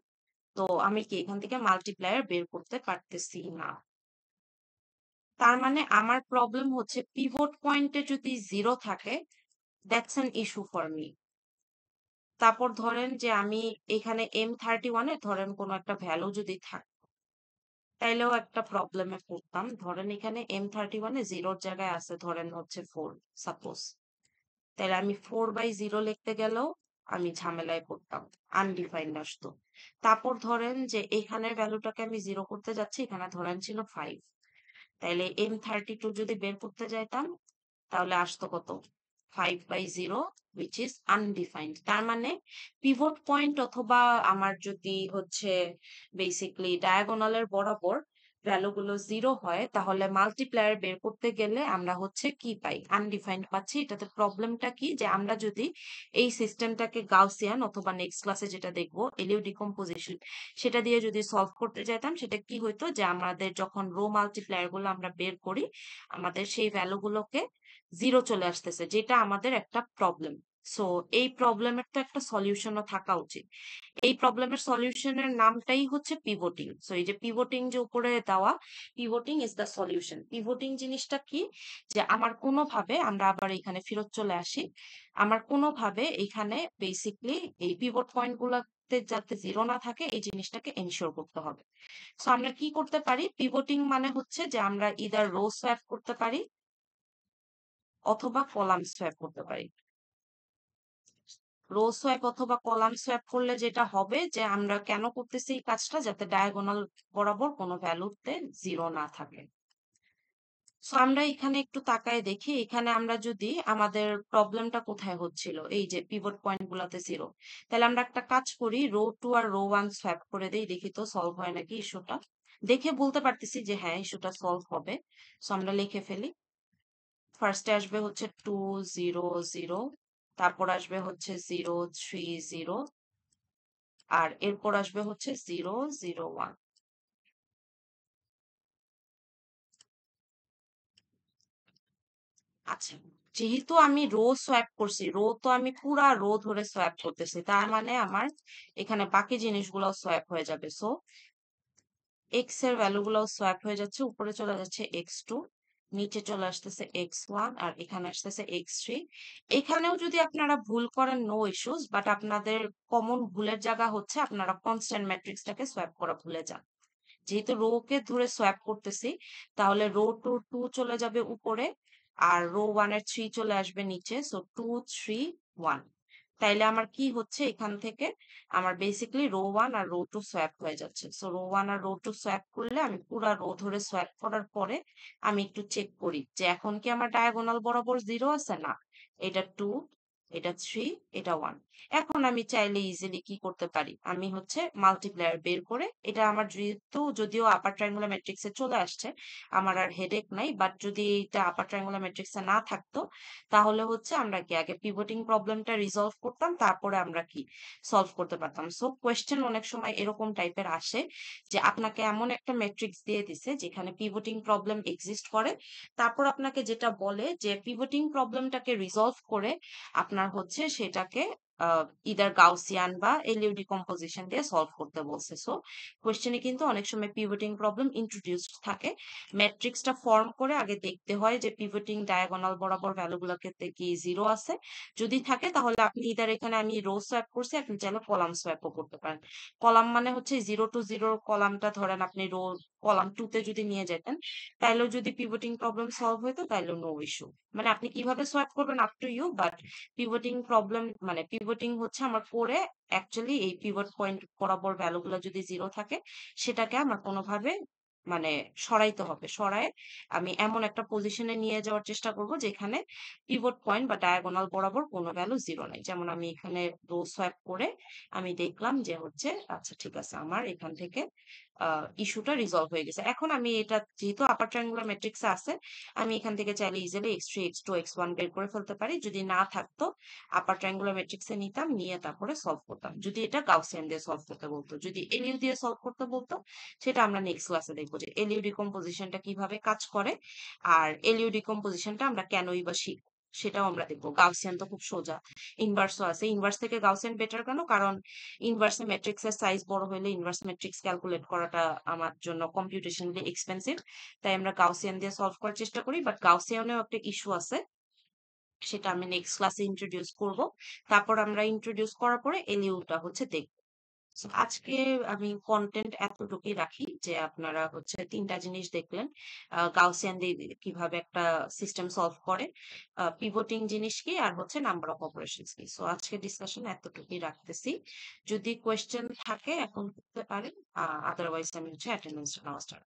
তো আমি কি এখান থেকে মাল্টিপ্লায়ার বের করতে পারতেছি না। তার মানে আমার প্রবলেম হচ্ছে পিভট পয়েন্টে যদি জিরো থাকে, that's an issue for me. তারপর ধরেন যে আমি এখানে M31 এ ধরেন কোনো একটা ভ্যালু যদি থাকে, তাইলেও একটা প্রবলেমে পড়তাম। ধরেন এখানে M31 এ জিরোর জায়গায় আছে ধরেন হচ্ছে 4 সাপোজ, তাহলে আমি 4/0 লিখতে গেলেও আমি ঝামেলায় পড়তাম, আনডিফাইন্ড আসতো। তারপর ধরেন যে এখানের ভ্যালুটাকে আমি জিরো করতে যাচ্ছি, এখানে ধরেন ছিল 5, তাইলে M32 যদি বের করতে যাইতাম তাহলে আসতো কত 5/0 which is undefined। তার মানে পিভট পয়েন্ট অথবা আমার যদি হচ্ছে বেসিক্যালি ডায়াগোনালের বরাবর ভ্যালুগুলো 0 হয় তাহলে মাল্টিপ্লায়ার বের করতে গেলে আমরা হচ্ছে কি পাই আনডিফাইন্ড পাচ্ছি। এটাতে প্রবলেমটা কি যে আমরা যদি এই সিস্টেমটাকে গাউসিয়ান অথবা নেক্সট ক্লাসে যেটা দেখবো এলিও ডিকম্পোজিশন সেটা দিয়ে যদি সলভ করতে যেতাম সেটা কি হইতো যে আমাদের যখন রো মাল্টিপ্লায়ার গুলো আমরা বের করি আমাদের সেই ভ্যালুগুলোকে 0 চলে আসতেছে যেটা আমাদের একটা প্রবলেম। সো এই প্রবলেমের তো একটা সলিউশনও থাকা উচিত। এই প্রবলেমের সলিউশনের নামটাই হচ্ছে পিভটিং। সো এই যে পিভটিং যে উপরে দেওয়া পিভটিং ইজ দ্য সলিউশন। পিভটিং জিনিসটা কি যে আমার কোনোভাবে আমরা আবার এখানে ফেরত চলে আসি আমার কোনোভাবে এখানে বেসিকলি এই পিভট পয়েন্ট গুলাতে যাতে 0 না থাকে এই জিনিসটাকে এনশিওর করতে হবে। সো আমরা কি করতে পারি পিভটিং মানে হচ্ছে যে আমরা ইদার রো সোয়াপ করতে পারি অথবা কলাম সোয়াপ করতে পারি। রো সোয়াপ অথবা কলাম সোয়াপ করলে যেটা হবে যে আমরা কেন করতেছি এই কাজটা যাতে ডায়াগোনাল বরাবর কোনো ভ্যালুতে 0 না থাকে। সো আমরা এখানে একটু তাকায় দেখি এখানে আমরা যদি আমাদের প্রবলেমটা কোথায় হচ্ছিল এই যে পিভট পয়েন্ট গুলাতে 0 তাহলে আমরা একটা কাজ করি রো 2 আর রো 1 সোয়াপ করে দেই দেখি তো সলভ হয় নাকি ইস্যুটা। দেখে বলতে পারতেছি যে হ্যাঁ ইস্যুটা সলভ হবে। সো আমরা লিখে ফেলি। ফার্স্টে আসবে হচ্ছে 2 0 0, তারপর আসবে হচ্ছে 0 3 0 আর এরপর আসবে হচ্ছে 0 0 1। আচ্ছা যেহেতু আমি রো সোয়াপ করছি রো তো আমি পুরা রো ধরে সোয়াপ করতেছি তার মানে আমার এখানে বাকি জিনিসগুলো সোয়াপ হয়ে যাবে। সো এক্স এর ভ্যালু গুলো সোয়াপ হয়ে যাচ্ছে উপরে চলে যাচ্ছে x2 নিচে চলে আসতেছে x1 আর এখানে আসতেছে x3। এখানেও যদি আপনারা ভুল করেন নো ইস্যুস বাট আপনাদের কমন ভুলের জায়গা হচ্ছে আপনারা কনস্ট্যান্ট ম্যাট্রিক্সটাকে সোয়াপ করা ভুলে যান। যেহেতু রো কে ধরে সোয়াপ করতেছি তাহলে রো 2 চলে যাবে উপরে আর রো 1 এর 3 চলে আসবে নিচে। সো 2 3 1 তাইলে আমার কি হচ্ছে এখান থেকে আমার বেসিক্যালি রো 1 আর রো 2 সোয়াপ হয়ে যাচ্ছে। সো রো 1 আর রো 2 সোয়াপ করলে আমি পুরো রো ধরে সোয়াপ করার পরে আমি একটু চেক করি যে এখন কি আমার ডায়াগোনাল বরাবর 0 আছে না এটা 2 এটা 3 এটা 1। এখন আমি চাইলে ইজিলি কি করতে পারি আমি হচ্ছে মাল্টিপ্লায়ার বের করে এটা আমার যেহেতু যদিও আপার ট্রায়াঙ্গুলার ম্যাট্রিক্সে চলে আসছে আমার আর হেডেক নাই বাট যদি এটা আপার ট্রায়াঙ্গুলার ম্যাট্রিক্সে না থাকতো তাহলে হচ্ছে আমরা কি আগে পিভটিং প্রবলেমটা রিজলভ করতাম তারপরে আমরা কি সলভ করতে পারতাম। সো কোয়েশ্চেন অনেক সময় এরকম টাইপের আসে যে আপনাকে এমন একটা ম্যাট্রিক্স দিয়ে দিছে যেখানে পিভটিং প্রবলেম এক্সিস্ট করে তারপর আপনাকে যেটা বলে যে পিভটিং প্রবলেমটাকে রিজলভ করে আপনার হচ্ছে সেটাকে ইদার গাউসিয়ান বা এলিও ডিকম্পোজিশন দিয়ে সলভ করতে বলছে। সো কোয়েশ্চেনে কিন্তু অনেক সময় পিভটিং প্রবলেম ইন্ট্রোডিউসড থাকে। ম্যাট্রিক্সটা ফর্ম করে আগে দেখতে হয় যে পিভটিং ডায়াগোনাল বরাবর ভ্যালুগুলোকে কি 0 আছে যদি থাকে তাহলে আপনি ইদার এখানে আমি রো সোয়াপ করছি আপনি চাইলে কলাম সোয়াপও করতে পারেন। কলাম মানে হচ্ছে 0 to 0 কলামটা ধরেন আপনি রো কলাম 2 তে যদি নিয়ে যেতেন তাইলেও যদি পিভটিং প্রবলেম সলভ হইতো তাইলেও নো ইস্যু। মানে আপনি কিভাবে সোয়াপ করবেন up to you but pivoting problem মানে পিভটিং হচ্ছে আমার করে অ্যাকচুয়ালি এই পিভট পয়েন্ট বরাবর ভ্যালুগুলো যদি 0 থাকে সেটাকে আমার কোনোভাবে মানে সরাইতে হবে। সরায় আমি এমন একটা পজিশনে নিয়ে যাওয়ার চেষ্টা করব যেখানে পিভট পয়েন্ট বা ডায়াগোনাল বরাবর কোনো ভ্যালু 0 নাই। যেমন আমি এখানে রো সোয়াপ করে আমি দেখলাম যে হচ্ছে আচ্ছা ঠিক আছে আমার এখান থেকে ইস্যুটা রিজলভ হয়ে গেছে। এখন আমি এটা যেহেতু আপার ট্রায়াঙ্গুলার ম্যাট্রিক্সে আছে আমি এখান থেকে চাইলে ইজিলি x3 x2 x1 বের করে ফেলতে পারি। যদি না থাকতো আপার ট্রায়াঙ্গুলার ম্যাট্রিক্সে নিতাম নিয়ে তারপরে সলভ করতাম যদি এটা গাউসিয়ান দিয়ে সলভ করতে বলতো। যদি এলইউ দিয়ে সলভ করতে বলতো সেটা আমরা নেক্সট ক্লাসে দেখবো যে এলইউ ডিকম্পোজিশনটা কিভাবে কাজ করে আর এলইউ ডিকম্পোজিশনটা আমরা কেনই বা শিখবো সেটাও আমরা দেখবো। গাউসিয়ান তো খুব সোজা ইনভার্সও আছে। ইনভার্স থেকে গাউসিয়ান বেটার কেন কারণ ইনভার্সে ম্যাট্রিক্সের সাইজ বড় হলে ইনভার্স ম্যাট্রিক্স ক্যালকুলেট করাটা আমার জন্য কম্পিউটেশনালি এক্সপেন্সিভ। তাই আমরা গাউসিয়ান দিয়ে সলভ করার চেষ্টা করি বাট গাউসিয়ানেও একটা ইস্যু আছে সেটা আমি নেক্সট ক্লাসে ইন্ট্রোডিউস করব। তারপর আমরা ইন্ট্রোডিউস করার পরে এলইউটা হচ্ছে দেখব। So, আজকে আমি কন্টেন্ট এতটুকুই রাখি যে আপনারা হচ্ছে 3টা জিনিস দেখলেন গাউসিয়ান দিয়ে কিভাবে একটা সিস্টেম সলভ করে পিভটিং জিনিস কি আর হচ্ছে নাম্বার অফ অপারেশনস কি। সো আজকে ডিসকাশন এতটুকুই রাখতেছি। যদি কোয়েশ্চেন থাকে এখন করতে পারেন আদারওয়াইজ আমি হচ্ছে অ্যাটেন্ডেন্স নেওয়া start